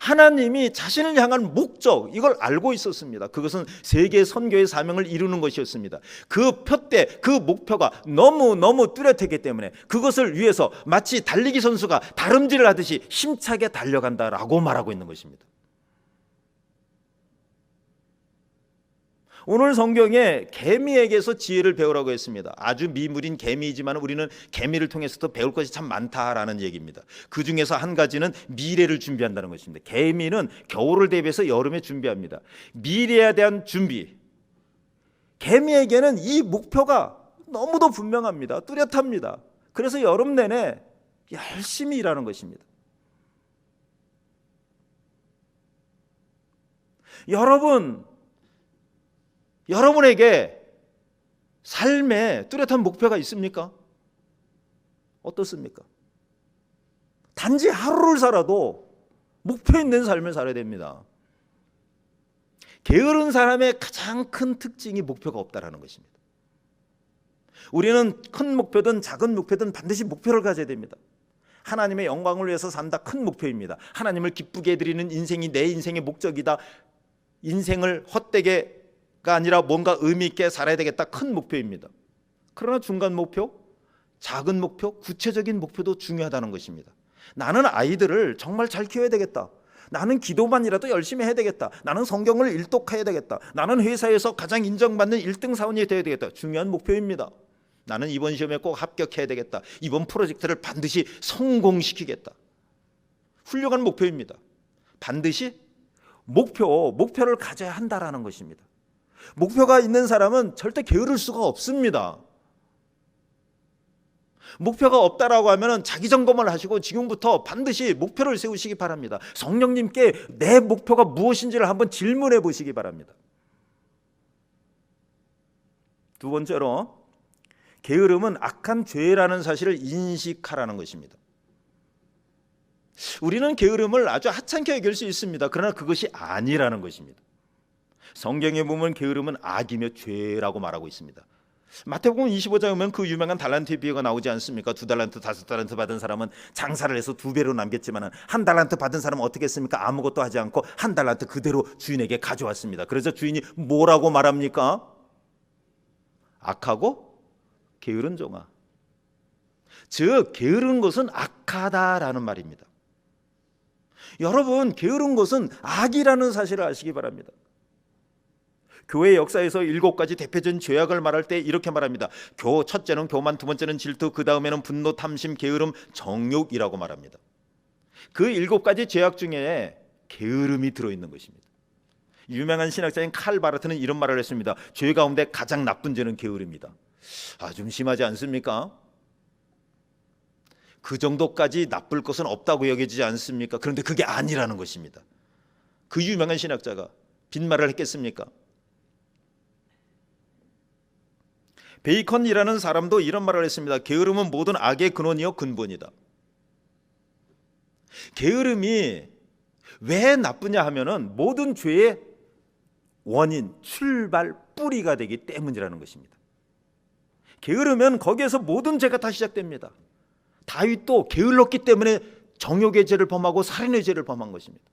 하나님이 자신을 향한 목적, 이걸 알고 있었습니다. 그것은 세계 선교의 사명을 이루는 것이었습니다. 그 표대, 그 목표가 너무 뚜렷했기 때문에 그것을 위해서 마치 달리기 선수가 다름질을 하듯이 힘차게 달려간다라고 말하고 있는 것입니다. 오늘 성경에 개미에게서 지혜를 배우라고 했습니다. 아주 미물인 개미이지만 우리는 개미를 통해서도 배울 것이 참 많다라는 얘기입니다. 그 중에서 한 가지는 미래를 준비한다는 것입니다. 개미는 겨울을 대비해서 여름에 준비합니다. 미래에 대한 준비. 개미에게는 이 목표가 너무도 분명합니다. 뚜렷합니다. 그래서 여름 내내 열심히 일하는 것입니다. 여러분에게 삶에 뚜렷한 목표가 있습니까? 어떻습니까? 단지 하루를 살아도 목표 있는 삶을 살아야 됩니다. 게으른 사람의 가장 큰 특징이 목표가 없다라는 것입니다. 우리는 큰 목표든 작은 목표든 반드시 목표를 가져야 됩니다. 하나님의 영광을 위해서 산다, 큰 목표입니다. 하나님을 기쁘게 해드리는 인생이 내 인생의 목적이다. 인생을 헛되게가 아니라 뭔가 의미 있게 살아야 되겠다, 큰 목표입니다. 그러나 중간 목표, 작은 목표, 구체적인 목표도 중요하다는 것입니다. 나는 아이들을 정말 잘 키워야 되겠다. 나는 기도만이라도 열심히 해야 되겠다. 나는 성경을 일독해야 되겠다. 나는 회사에서 가장 인정받는 1등 사원이 되어야 되겠다. 중요한 목표입니다. 나는 이번 시험에 꼭 합격해야 되겠다. 이번 프로젝트를 반드시 성공시키겠다. 훌륭한 목표입니다. 반드시 목표를 가져야 한다라는 것입니다. 목표가 있는 사람은 절대 게으를 수가 없습니다. 목표가 없다라고 하면 자기 점검을 하시고 지금부터 반드시 목표를 세우시기 바랍니다. 성령님께 내 목표가 무엇인지를 한번 질문해 보시기 바랍니다. 두 번째로, 게으름은 악한 죄라는 사실을 인식하라는 것입니다. 우리는 게으름을 아주 하찮게 여길 수 있습니다. 그러나 그것이 아니라는 것입니다. 성경에 보면 게으름은 악이며 죄라고 말하고 있습니다. 마태복음 25장에 보면 그 유명한 달란트의 비유가 나오지 않습니까? 2달란트, 5달란트 받은 사람은 장사를 해서 2배로 남겼지만 1달란트 받은 사람은 어떻게 했습니까? 아무것도 하지 않고 1달란트 그대로 주인에게 가져왔습니다. 그래서 주인이 뭐라고 말합니까? 악하고 게으른 종아. 즉 게으른 것은 악하다라는 말입니다. 여러분, 게으른 것은 악이라는 사실을 아시기 바랍니다. 교회 역사에서 7가지 대표적인 죄악을 말할 때 이렇게 말합니다. 첫째는 교만, 두 번째는 질투, 그 다음에는 분노, 탐심, 게으름, 정욕이라고 말합니다. 그 7가지 죄악 중에 게으름이 들어있는 것입니다. 유명한 신학자인 칼 바르트는 이런 말을 했습니다. 죄 가운데 가장 나쁜 죄는 게으름이다. 좀 심하지 않습니까? 그 정도까지 나쁠 것은 없다고 여겨지지 않습니까? 그런데 그게 아니라는 것입니다. 그 유명한 신학자가 빈말을 했겠습니까? 베이컨이라는 사람도 이런 말을 했습니다. 게으름은 모든 악의 근원이요 근본이다. 게으름이 왜 나쁘냐 하면은 모든 죄의 원인, 출발, 뿌리가 되기 때문이라는 것입니다. 게으르면 거기에서 모든 죄가 다 시작됩니다. 다윗도 게을렀기 때문에 정욕의 죄를 범하고 살인의 죄를 범한 것입니다.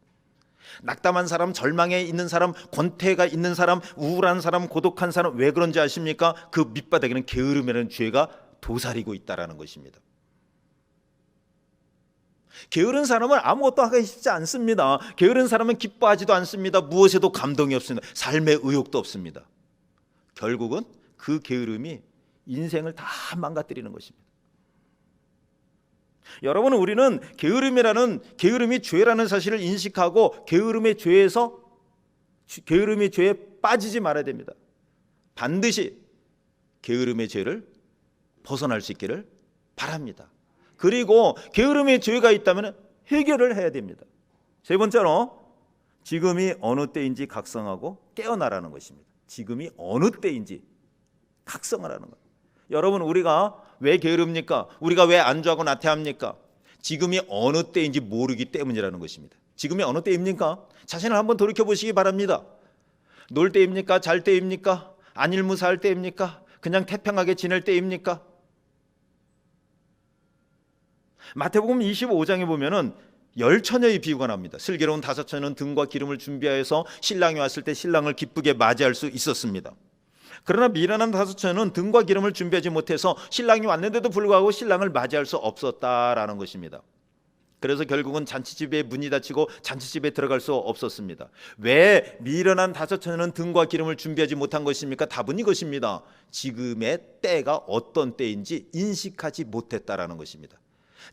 낙담한 사람, 절망에 있는 사람, 권태가 있는 사람, 우울한 사람, 고독한 사람, 왜 그런지 아십니까? 그 밑바닥에는 게으름이라는 죄가 도사리고 있다는 것입니다. 게으른 사람은 아무것도 하기 쉽지 않습니다. 게으른 사람은 기뻐하지도 않습니다. 무엇에도 감동이 없습니다. 삶의 의욕도 없습니다. 결국은 그 게으름이 인생을 다 망가뜨리는 것입니다. 여러분, 우리는 게으름이 죄라는 사실을 인식하고 게으름의 죄에 빠지지 말아야 됩니다. 반드시 게으름의 죄를 벗어날 수 있기를 바랍니다. 그리고 게으름의 죄가 있다면 해결을 해야 됩니다. 세 번째로, 지금이 어느 때인지 각성하고 깨어나라는 것입니다. 지금이 어느 때인지 각성하라는 것. 여러분, 우리가 왜 게으릅니까? 우리가 왜 안주하고 나태합니까? 지금이 어느 때인지 모르기 때문이라는 것입니다. 지금이 어느 때입니까? 자신을 한번 돌이켜보시기 바랍니다. 놀 때입니까? 잘 때입니까? 안일무사할 때입니까? 그냥 태평하게 지낼 때입니까? 마태복음 25장에 보면은 10처녀의 비유가 나옵니다. 슬기로운 5처녀는 등과 기름을 준비하여서 신랑이 왔을 때 신랑을 기쁘게 맞이할 수 있었습니다. 그러나 미련한 5처녀는 등과 기름을 준비하지 못해서 신랑이 왔는데도 불구하고 신랑을 맞이할 수 없었다라는 것입니다. 그래서 결국은 잔치집에 문이 닫히고 잔치집에 들어갈 수 없었습니다. 왜 미련한 5처녀는 등과 기름을 준비하지 못한 것입니까? 답은 이것입니다. 지금의 때가 어떤 때인지 인식하지 못했다라는 것입니다.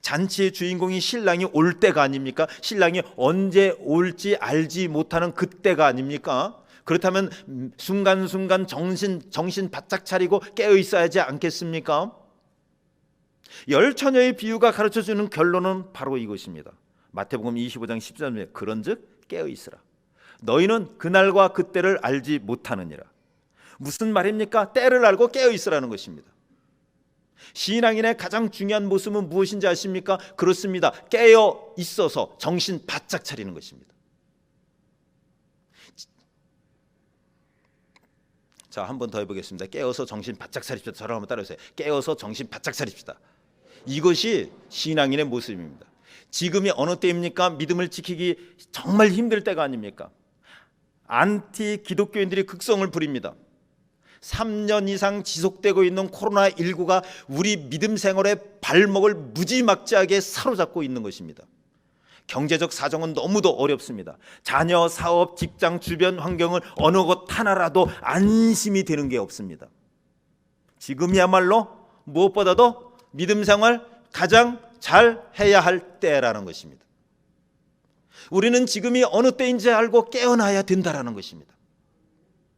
잔치의 주인공이 신랑이 올 때가 아닙니까? 신랑이 언제 올지 알지 못하는 그때가 아닙니까? 그렇다면 순간순간 정신 바짝 차리고 깨어 있어야지 않겠습니까? 10처녀의 비유가 가르쳐주는 결론은 바로 이것입니다. 마태복음 25장 14절에 그런즉 깨어 있으라. 너희는 그날과 그때를 알지 못하느니라. 무슨 말입니까? 때를 알고 깨어 있으라는 것입니다. 신앙인의 가장 중요한 모습은 무엇인지 아십니까? 그렇습니다. 깨어 있어서 정신 바짝 차리는 것입니다. 자, 한 번 더 해보겠습니다. 깨어서 정신 바짝 차립시다. 저를 한번 따라하세요. 깨어서 정신 바짝 차립시다. 이것이 신앙인의 모습입니다. 지금이 어느 때입니까? 믿음을 지키기 정말 힘들 때가 아닙니까? 안티 기독교인들이 극성을 부립니다. 3년 이상 지속되고 있는 코로나19가 우리 믿음 생활의 발목을 무지막지하게 사로잡고 있는 것입니다. 경제적 사정은 너무도 어렵습니다. 자녀, 사업, 직장, 주변 환경은 어느 것 하나라도 안심이 되는 게 없습니다. 지금이야말로 무엇보다도 믿음 생활 가장 잘 해야 할 때라는 것입니다. 우리는 지금이 어느 때인지 알고 깨어나야 된다라는 것입니다.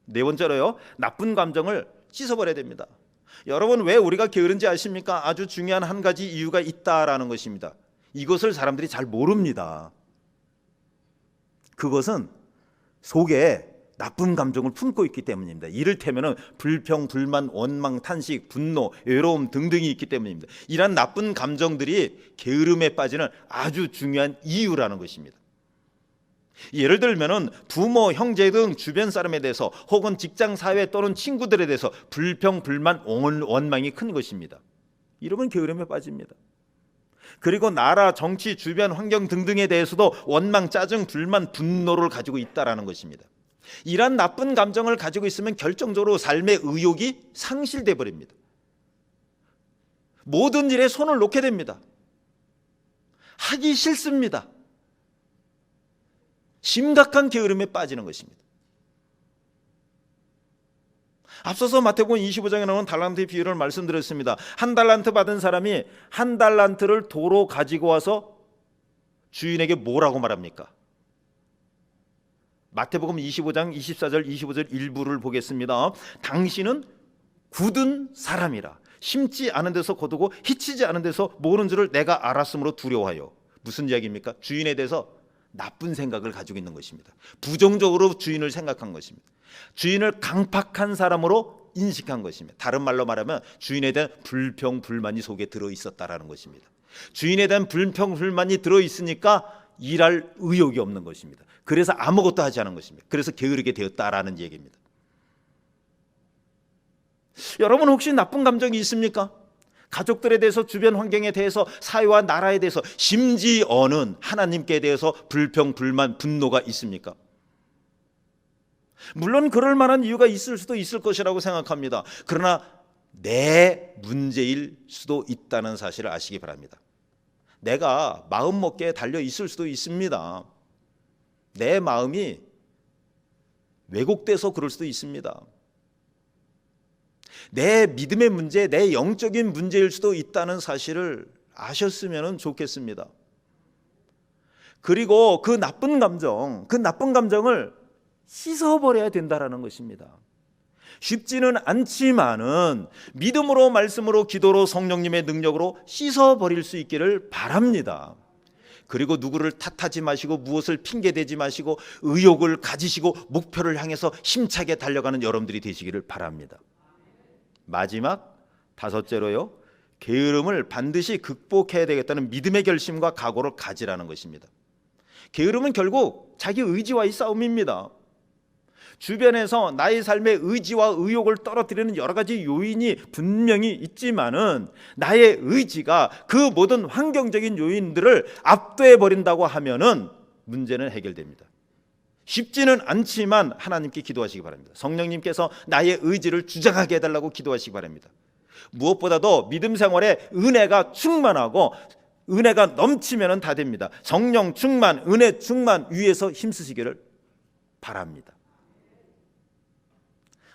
네 번째로요, 나쁜 감정을 씻어버려야 됩니다. 여러분, 왜 우리가 게으른지 아십니까? 아주 중요한 한 가지 이유가 있다라는 것입니다. 이것을 사람들이 잘 모릅니다. 그것은 속에 나쁜 감정을 품고 있기 때문입니다. 이를테면 불평, 불만, 원망, 탄식, 분노, 외로움 등등이 있기 때문입니다. 이러한 나쁜 감정들이 게으름에 빠지는 아주 중요한 이유라는 것입니다. 예를 들면 부모, 형제 등 주변 사람에 대해서 혹은 직장, 사회 또는 친구들에 대해서 불평, 불만, 원망이 큰 것입니다. 이러면 게으름에 빠집니다. 그리고 나라, 정치, 주변 환경 등등에 대해서도 원망, 짜증, 불만, 분노를 가지고 있다라는 것입니다. 이러한 나쁜 감정을 가지고 있으면 결정적으로 삶의 의욕이 상실돼 버립니다. 모든 일에 손을 놓게 됩니다. 하기 싫습니다. 심각한 게으름에 빠지는 것입니다. 앞서서 마태복음 25장에 나오는 달란트의 비유를 말씀드렸습니다. 한 달란트 받은 사람이 한 달란트를 도로 가지고 와서 주인에게 뭐라고 말합니까? 마태복음 25장 24절 25절 일부를 보겠습니다. 당신은 굳은 사람이라 심지 않은 데서 거두고 희치지 않은 데서 모르는 줄을 내가 알았으므로 두려워하여. 무슨 이야기입니까? 주인에 대해서 나쁜 생각을 가지고 있는 것입니다. 부정적으로 주인을 생각한 것입니다. 주인을 강팍한 사람으로 인식한 것입니다. 다른 말로 말하면 주인에 대한 불평, 불만이 속에 들어있었다라는 것입니다. 주인에 대한 불평, 불만이 들어있으니까 일할 의욕이 없는 것입니다. 그래서 아무것도 하지 않은 것입니다. 그래서 게으르게 되었다라는 얘기입니다. 여러분 혹시 나쁜 감정이 있습니까? 가족들에 대해서, 주변 환경에 대해서, 사회와 나라에 대해서, 심지어는 하나님께 대해서 불평, 불만, 분노가 있습니까? 물론 그럴 만한 이유가 있을 수도 있을 것이라고 생각합니다. 그러나 내 문제일 수도 있다는 사실을 아시기 바랍니다. 내가 마음먹기에 달려 있을 수도 있습니다. 내 마음이 왜곡돼서 그럴 수도 있습니다. 내 믿음의 문제, 내 영적인 문제일 수도 있다는 사실을 아셨으면 좋겠습니다. 그리고 그 나쁜 감정을 씻어버려야 된다는 것입니다. 쉽지는 않지만은 믿음으로, 말씀으로, 기도로, 성령님의 능력으로 씻어버릴 수 있기를 바랍니다. 그리고 누구를 탓하지 마시고, 무엇을 핑계대지 마시고, 의욕을 가지시고 목표를 향해서 힘차게 달려가는 여러분들이 되시기를 바랍니다. 마지막 다섯째로요, 게으름을 반드시 극복해야 되겠다는 믿음의 결심과 각오를 가지라는 것입니다. 게으름은 결국 자기 의지와의 싸움입니다. 주변에서 나의 삶의 의지와 의욕을 떨어뜨리는 여러 가지 요인이 분명히 있지만은 나의 의지가 그 모든 환경적인 요인들을 압도해 버린다고 하면은 문제는 해결됩니다. 쉽지는 않지만 하나님께 기도하시기 바랍니다. 성령님께서 나의 의지를 주장하게 해달라고 기도하시기 바랍니다. 무엇보다도 믿음 생활에 은혜가 충만하고 은혜가 넘치면 다 됩니다. 성령 충만, 은혜 충만 위에서 힘쓰시기를 바랍니다.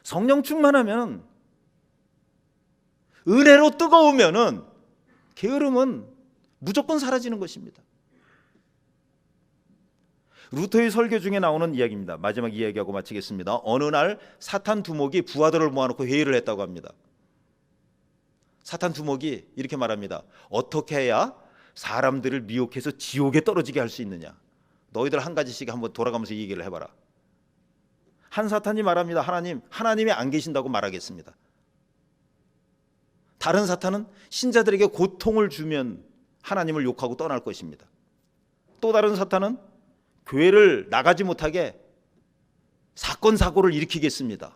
성령 충만하면, 은혜로 뜨거우면은 게으름은 무조건 사라지는 것입니다. 루터의 설교 중에 나오는 이야기입니다. 마지막 이야기하고 마치겠습니다. 어느 날 사탄 두목이 부하들을 모아놓고 회의를 했다고 합니다. 사탄 두목이 이렇게 말합니다. 어떻게 해야 사람들을 미혹해서 지옥에 떨어지게 할 수 있느냐? 너희들 한 가지씩 한번 돌아가면서 얘기를 해봐라. 한 사탄이 말합니다. 하나님이 안 계신다고 말하겠습니다. 다른 사탄은 신자들에게 고통을 주면 하나님을 욕하고 떠날 것입니다. 또 다른 사탄은 교회를 나가지 못하게 사건 사고를 일으키겠습니다.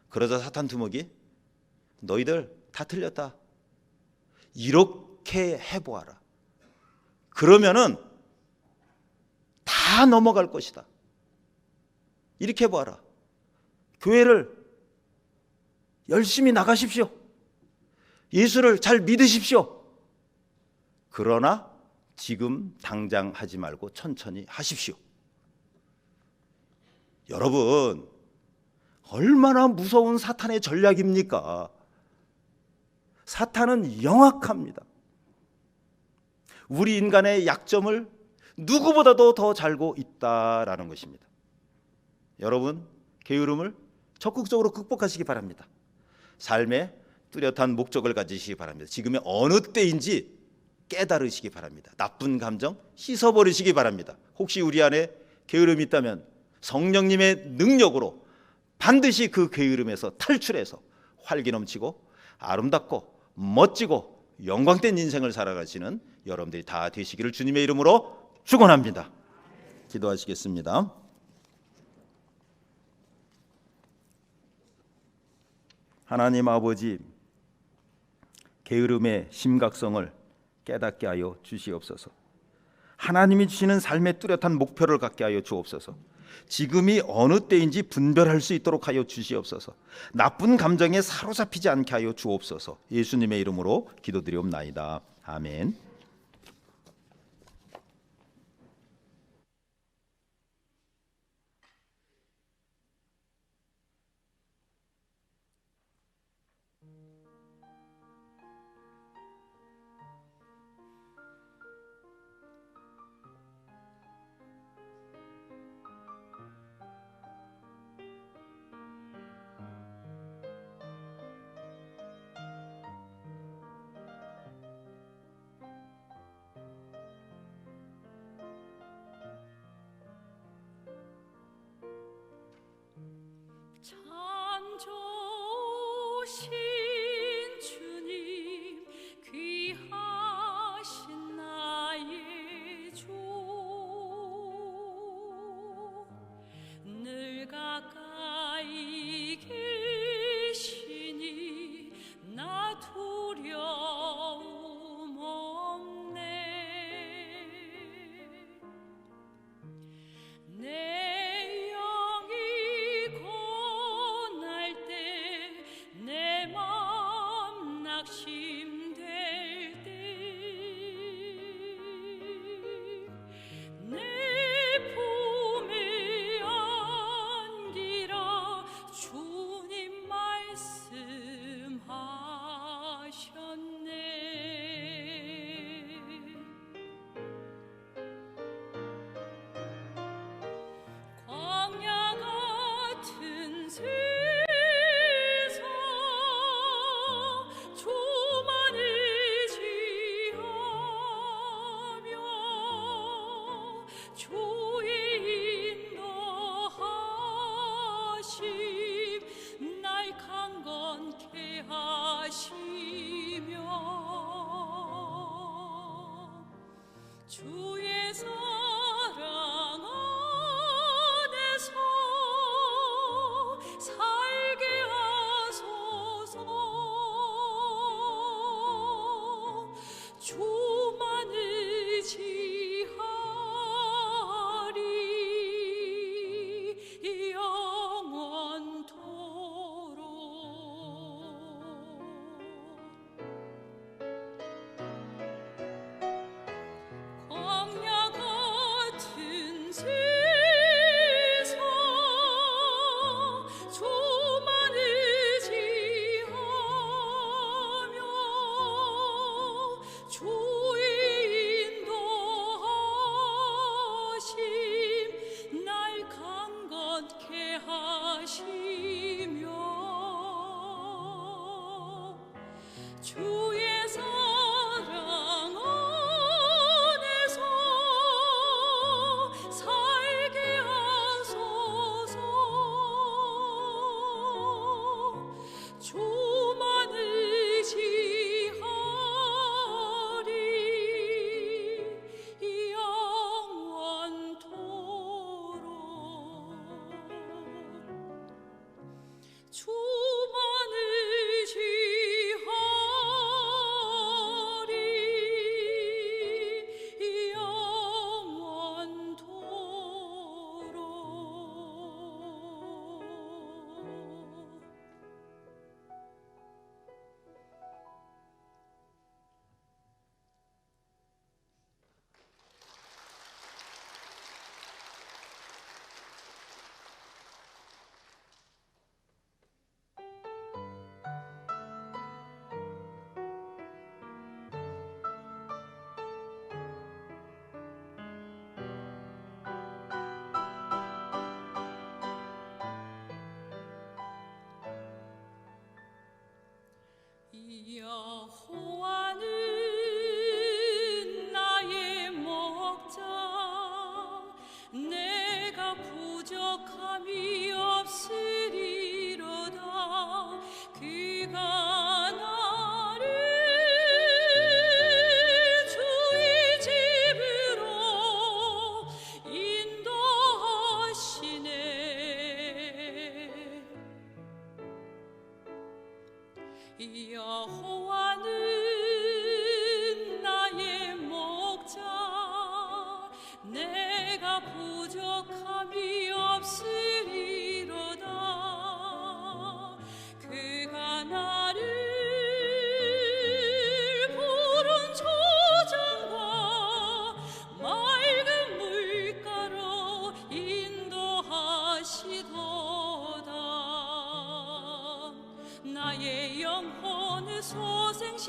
그러자 사탄 두목이 너희들 다 틀렸다. 이렇게 해보아라. 그러면은 다 넘어갈 것이다. 이렇게 해보아라. 교회를 열심히 나가십시오. 예수를 잘 믿으십시오. 그러나 지금 당장 하지 말고 천천히 하십시오. 여러분, 얼마나 무서운 사탄의 전략입니까? 사탄은 영악합니다. 우리 인간의 약점을 누구보다도 더 잘 알고 있다라는 것입니다. 여러분, 게으름을 적극적으로 극복하시기 바랍니다. 삶에 뚜렷한 목적을 가지시기 바랍니다. 지금의 어느 때인지 깨달으시기 바랍니다. 나쁜 감정 씻어버리시기 바랍니다. 혹시 우리 안에 게으름이 있다면 성령님의 능력으로 반드시 그 게으름에서 탈출해서 활기 넘치고 아름답고 멋지고 영광된 인생을 살아가시는 여러분들이 다 되시기를 주님의 이름으로 축원합니다. 기도하시겠습니다. 하나님 아버지, 게으름의 심각성을 깨닫게 하여 주시옵소서. 하나님이 주시는 삶의 뚜렷한 목표를 갖게 하여 주옵소서. 지금이 어느 때인지 분별할 수 있도록 하여 주시옵소서. 나쁜 감정에 사로잡히지 않게 하여 주옵소서. 예수님의 이름으로 기도드리옵나이다. 아멘. 여호와는 나의 목자, 내가 부족함이 없으리로다. 그가 나를 주의 집으로 인도하시네. 여호와는 나의 목자, 내가 부족함이 없으리로다. 그가 나를 푸른 초장과 맑은 물가로 인도하시도다. 나의 영혼을 소생시키시고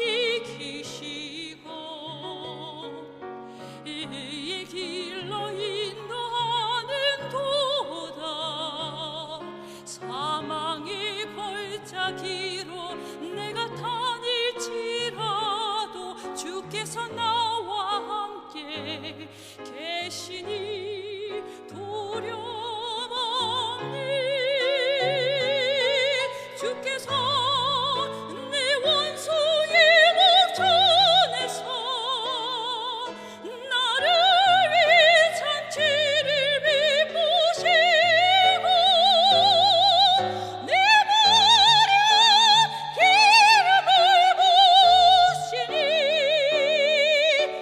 이 길로 인도하는 도다. 사망의 골짜기로 내가 다닐지라도 주께서 나와 함께 계시니 두려움 없니. 주께서 내 원수의 목전에서 나를 위해 잔치를 베푸시고 내 머리에 기름을 부으시니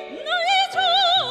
나의 전이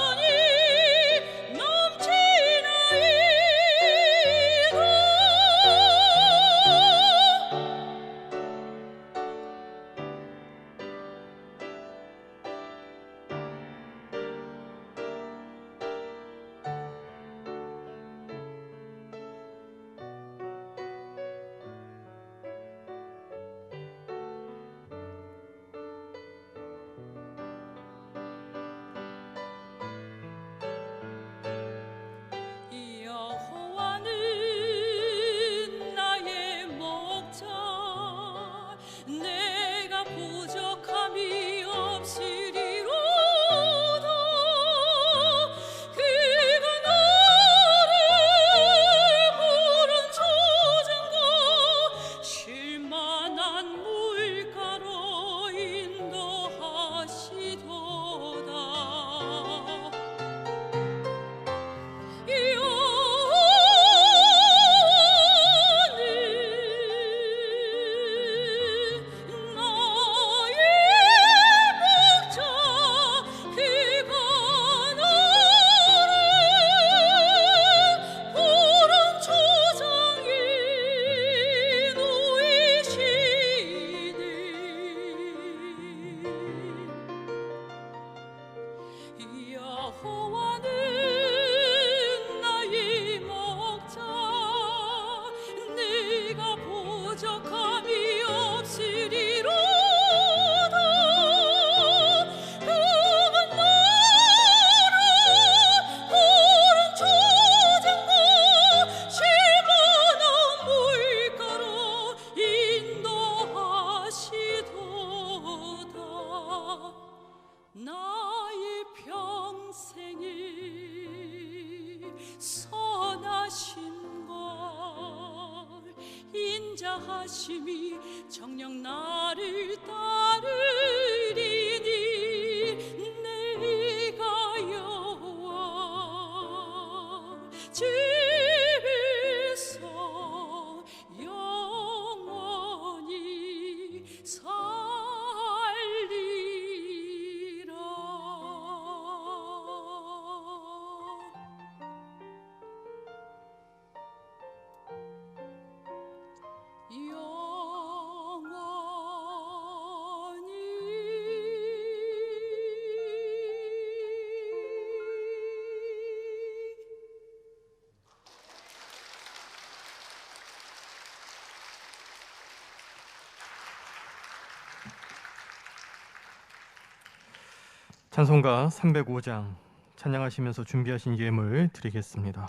인자하심이 정녕 나를 따르리니 내가 여호와 집에서 영원히 살리라. 찬송가 305장 찬양하시면서 준비하신 예물 드리겠습니다.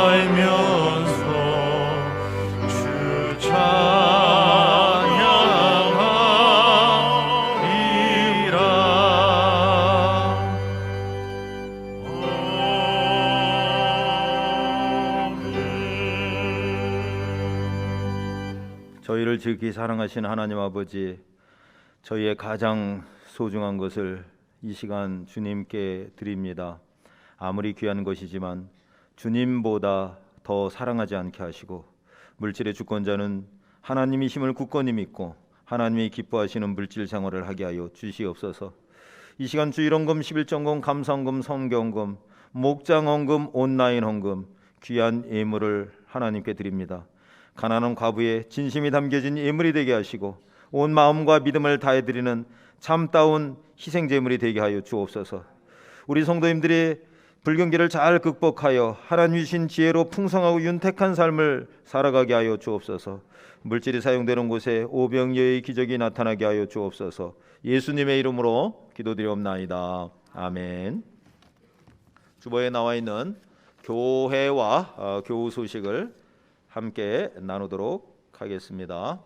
살면서 주 찬양하리라. 저희를 지극히 사랑하신 하나님 아버지, 저희의 가장 소중한 것을 이 시간 주님께 드립니다. 아무리 귀한 것이지만 주님보다 더 사랑하지 않게 하시고, 물질의 주권자는 하나님이심을 굳건히 믿고 하나님이 기뻐하시는 물질 생활을 하게 하여 주시옵소서. 이 시간 주일헌금, 11전금, 감사헌금, 성경헌금, 목장헌금, 온라인 헌금, 귀한 예물을 하나님께 드립니다. 가난한 과부의 진심이 담겨진 예물이 되게 하시고 온 마음과 믿음을 다해드리는 참다운 희생제물이 되게 하여 주옵소서. 우리 성도님들이 불경기를 잘 극복하여 하나님 주신 지혜로 풍성하고 윤택한 삶을 살아가게 하여 주옵소서. 물질이 사용되는 곳에 오병이어의 기적이 나타나게 하여 주옵소서. 예수님의 이름으로 기도드리옵나이다. 아멘. 주보에 나와 있는 교회와 교우 소식을 함께 나누도록 하겠습니다.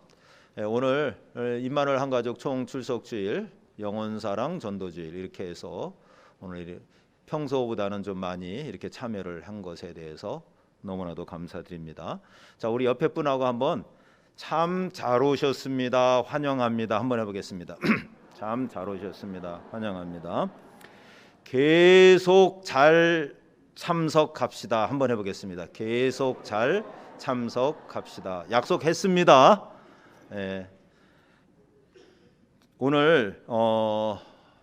오늘 임마누엘 한가족 총출석주일, 영혼사랑 전도주일 이렇게 해서 오늘 평소보다는 좀 많이 이렇게 참여를 한 것에 대해서 너무나도 감사드립니다. 자, 우리 옆에 분하고 한번 참 잘 오셨습니다, 환영합니다 한번 해보겠습니다. 참 잘 오셨습니다, 환영합니다. 계속 잘 참석합시다 한번 해보겠습니다. 계속 잘 참석합시다. 약속했습니다. 오늘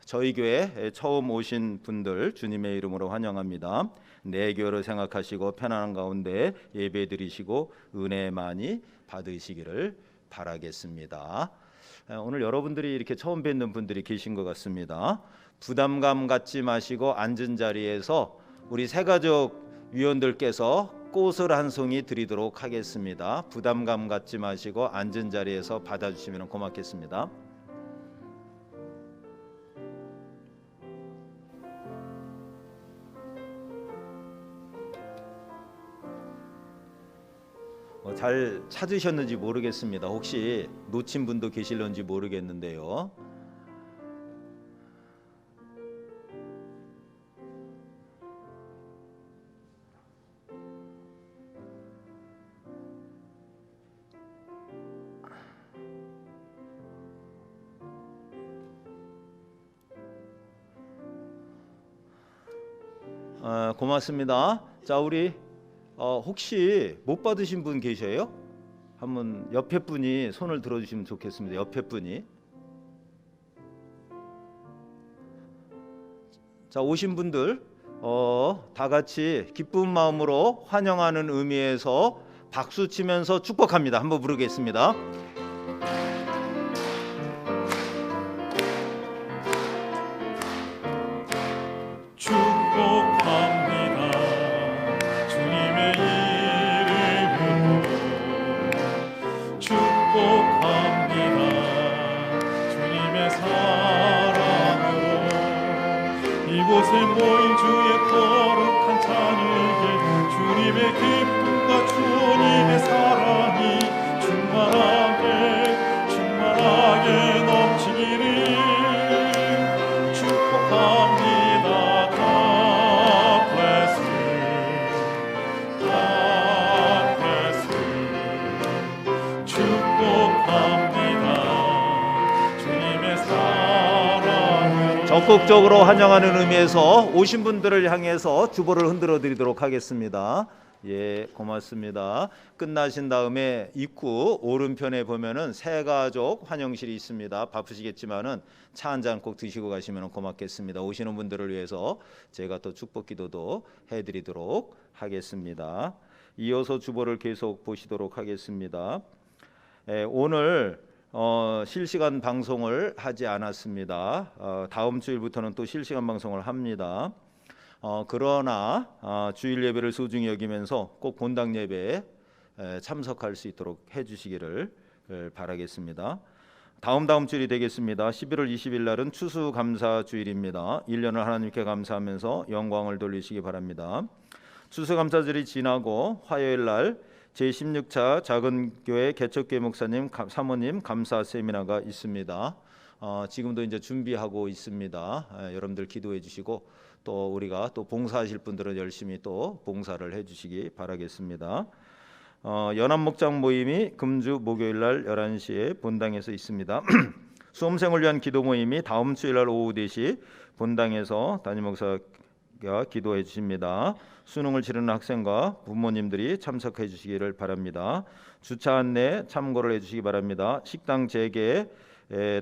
저희 교회 처음 오신 분들 주님의 이름으로 환영합니다. 내교를 생각하시고 편안한 가운데 예배 드리시고 은혜 많이 받으시기를 바라겠습니다. 오늘 여러분들이 이렇게 처음 뵙는 분들이 계신 것 같습니다. 부담감 갖지 마시고 앉은 자리에서 우리 새가족 위원들께서 꽃을 한 송이 드리도록 하겠습니다. 부담감 갖지 마시고 앉은 자리에서 받아주시면 고맙겠습니다. 잘 찾으셨는지 모르겠습니다. 혹시 놓친 분도 계실런지 모르겠는데요. 고맙습니다. 자, 우리 혹시 못 받으신 분 계셔요? 한번 옆에 분이 손을 들어주시면 좋겠습니다. 옆에 분이. 자, 오신 분들 다 같이 기쁜 마음으로 환영하는 의미에서 박수 치면서 축복합니다. 한번 부르겠습니다. 축복합니다. 주님의 이름으로 축복합니다. 주님의 사랑으로 이곳에 모인 주의 거룩한 찬양에 주님의 기쁨과 주님의 사랑이 충만하게 넘치기를 축복합니다. 적극적으로 환영하는 의미에서 오신 분들을 향해서 주보를 흔들어 드리도록 하겠습니다. 예, 고맙습니다. 끝나신 다음에 입구 오른편에 보면은 새가족 환영실이 있습니다. 바쁘시겠지만은 차 한 잔 꼭 드시고 가시면 고맙겠습니다. 오시는 분들을 위해서 제가 또 축복 기도도 해드리도록 하겠습니다. 이어서 주보를 계속 보시도록 하겠습니다. 오늘 실시간 방송을 하지 않았습니다. 다음 주일부터는 또 실시간 방송을 합니다. 그러나 주일 예배를 소중히 여기면서 꼭 본당 예배에 참석할 수 있도록 해주시기를 바라겠습니다. 다음 주일이 되겠습니다. 11월 20일 날은 추수감사 주일입니다. 1년을 하나님께 감사하면서 영광을 돌리시기 바랍니다. 추수감사절이 지나고 화요일 날 제16차 작은교회 개척교회 목사님 사모님 감사 세미나가 있습니다. 지금도 이제 준비하고 있습니다. 여러분들 기도해 주시고 또 우리가 또 봉사하실 분들은 열심히 또 봉사를 해주시기 바라겠습니다. 연합목장 모임이 금주 목요일 날 11시에 본당에서 있습니다. 수험생을 위한 기도 모임이 다음 주일 날 오후 4시 본당에서 담임 목사가 기도해 주십니다. 수능을 치르는 학생과 부모님들이 참석해 주시기를 바랍니다. 주차 안내 참고를 해 주시기 바랍니다. 식당 재개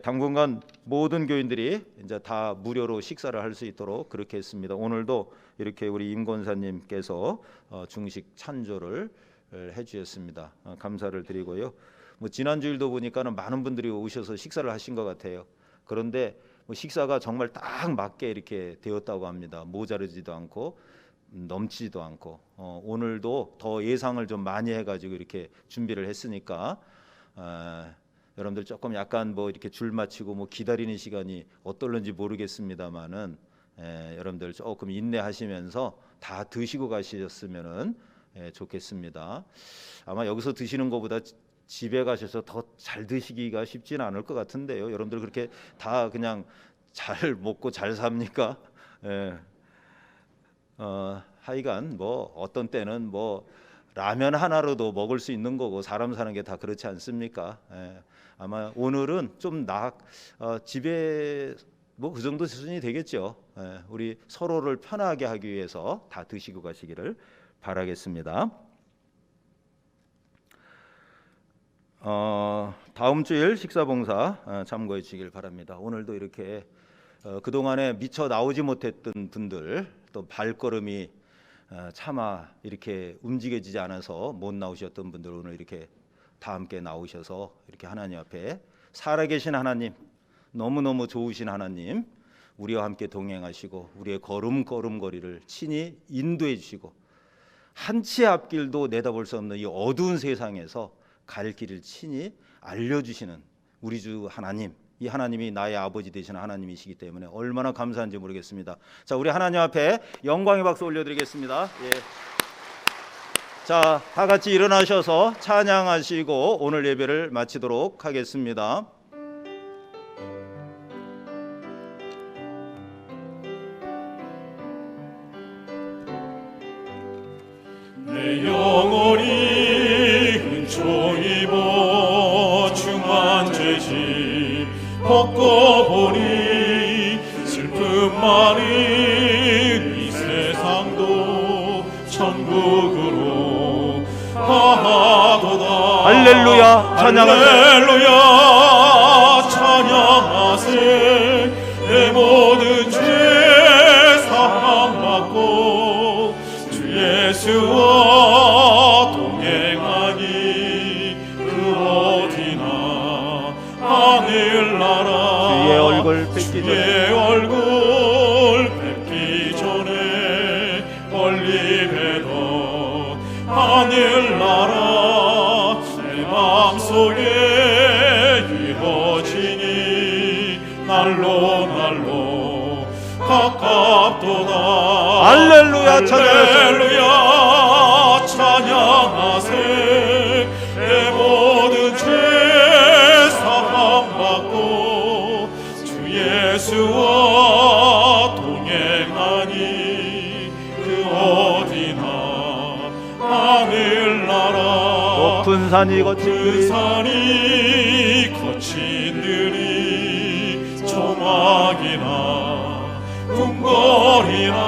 당분간 모든 교인들이 이제 다 무료로 식사를 할 수 있도록 그렇게 했습니다. 오늘도 이렇게 우리 임 권사님께서 중식 찬조를 해주셨습니다. 감사를 드리고요. 지난주일도 보니까는 많은 분들이 오셔서 식사를 하신 것 같아요. 그런데 식사가 정말 딱 맞게 이렇게 되었다고 합니다. 모자르지도 않고 넘치지도 않고 오늘도 더 예상을 좀 많이 해가지고 이렇게 준비를 했으니까 여러분들 조금 약간 이렇게 줄 마치고 기다리는 시간이 어떨는지 모르겠습니다만은 여러분들 조금 인내하시면서 다 드시고 가셨으면은 좋겠습니다. 아마 여기서 드시는 것보다 집에 가셔서 더 잘 드시기가 쉽지는 않을 것 같은데요. 여러분들 그렇게 다 그냥 잘 먹고 잘 삽니까? 하여간 어떤 때는 라면 하나로도 먹을 수 있는 거고 사람 사는 게 다 그렇지 않습니까? 아마 오늘은 좀 집에 그 정도 수준이 되겠죠. 우리 서로를 편하게 하기 위해서 다 드시고 가시기를 바라겠습니다. 다음 주일 식사봉사 참고해 주시길 바랍니다. 오늘도 이렇게 그동안에 미처 나오지 못했던 분들 또 발걸음이 차마 이렇게 움직여지지 않아서 못 나오셨던 분들 오늘 이렇게 다 함께 나오셔서 이렇게 하나님 앞에 살아계신 하나님, 너무너무 좋으신 하나님, 우리와 함께 동행하시고 우리의 걸음걸음거리를 친히 인도해 주시고 한 치의 앞길도 내다볼 수 없는 이 어두운 세상에서 갈 길을 친히 알려주시는 우리 주 하나님, 이 하나님이 나의 아버지 되시는 하나님이시기 때문에 얼마나 감사한지 모르겠습니다. 자, 우리 하나님 앞에 영광의 박수 올려드리겠습니다. 예. 자, 다 같이 일어나셔서 찬양하시고 오늘 예배를 마치도록 하겠습니다. 내 영혼이 은총 입어 중한 죄짐 벗고 보니 슬픔 많은 이 세상도 천국으로 가도다. 할렐루야 찬양하세. 할렐루야 찬양하세. 내 모든 죄 사함 받고 주 예수와 동행하니 그 어디나 하늘나라. 주의 얼굴 뵙기 전에 주의 얼굴 뵙기 전에 멀리 뵈던 하늘나라 내 마음속에 이루어지니 날로 날로 가깝도다. 할렐루야 찬양하세. 할렐루야 찬양하세. 내 모든 죄 사함 받고 주 예수와 동행하니 그 어디나 하늘나라. 높은 산이 거친 그 산이 거친 들이 조막이나 궁궐이나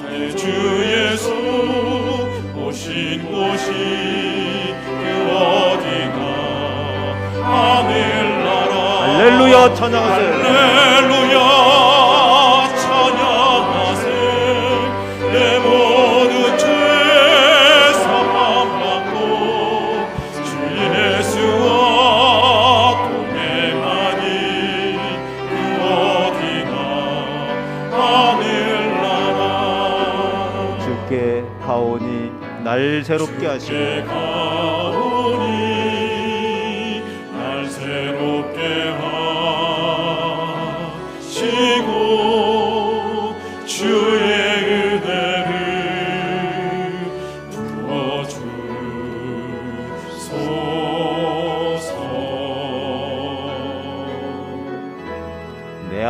내 주 예수 오신 곳이 그 어디나 하늘나라. 할렐루야 찬양하세. 할렐루야 찬양하세. 내 모든 죄 사함 받고 주 예수와 동행하니 그 어디나 하늘나라. 주께 가오니 날 새롭게 하시고 주께 가오니 날 새롭게 하시고 주의 은혜를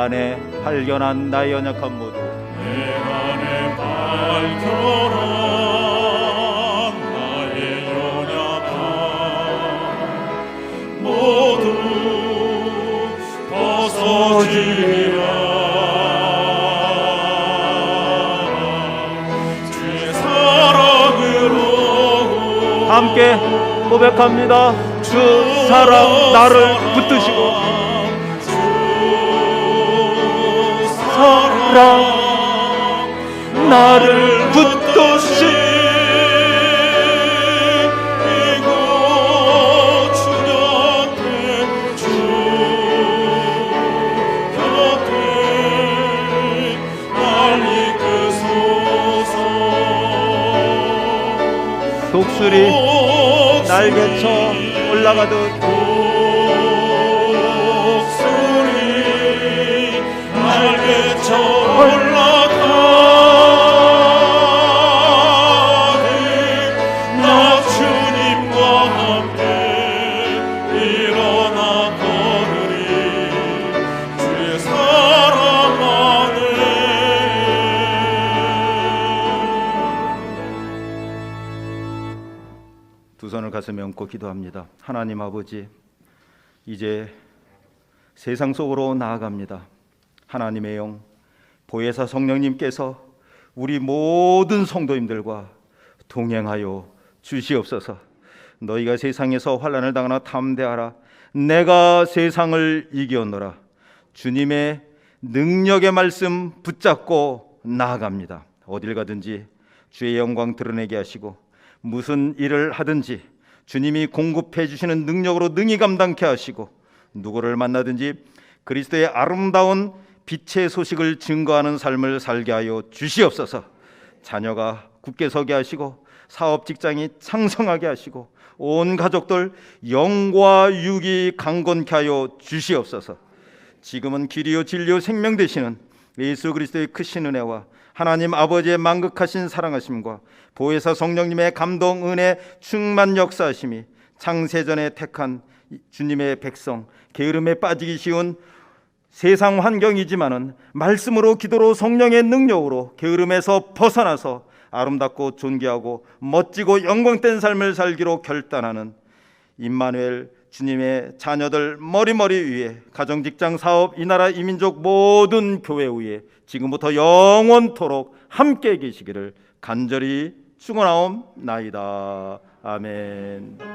안에 발견한 나의 연약한 모두 내 안에 발견한 나의 연약함 모두 벗어지리라. 주의 사랑으로 함께 고백합니다. 주 사랑 나를 붙드시고 사랑 나를 붙드시고 주 곁에 주 곁에 날 이끄소서. 독수리 날개쳐 올라가듯 독수리 날개쳐 올라가듯 나 주님과 함께 일어나 걸으리. 주의 사랑 안에 두 손을 가슴에 얹고 기도합니다. 하나님 아버지, 이제 세상 속으로 나아갑니다. 하나님의 영 보혜사 성령님께서 우리 모든 성도님들과 동행하여 주시옵소서. 너희가 세상에서 환난을 당하나 담대하라. 내가 세상을 이겼노라. 주님의 능력의 말씀 붙잡고 나아갑니다. 어딜 가든지 주의 영광 드러내게 하시고 무슨 일을 하든지 주님이 공급해 주시는 능력으로 능히 감당케 하시고 누구를 만나든지 그리스도의 아름다운 빛의 소식을 증거하는 삶을 살게 하여 주시옵소서. 자녀가 굳게 서게 하시고 사업 직장이 창성하게 하시고 온 가족들 영과 육이 강건케 하여 주시옵소서. 지금은 길이요 진리요 생명 되시는 예수 그리스도의 크신 은혜와 하나님 아버지의 만극하신 사랑하심과 보혜사 성령님의 감동 은혜 충만 역사하심이 창세전에 택한 주님의 백성, 게으름에 빠지기 쉬운 세상 환경이지만은 말씀으로 기도로 성령의 능력으로 게으름에서 벗어나서 아름답고 존귀하고 멋지고 영광된 삶을 살기로 결단하는 임마누엘 주님의 자녀들 머리머리 위에 가정, 직장, 사업, 이 나라, 이 민족 모든 교회 위에 지금부터 영원토록 함께 계시기를 간절히 축원하옵나이다. 아멘.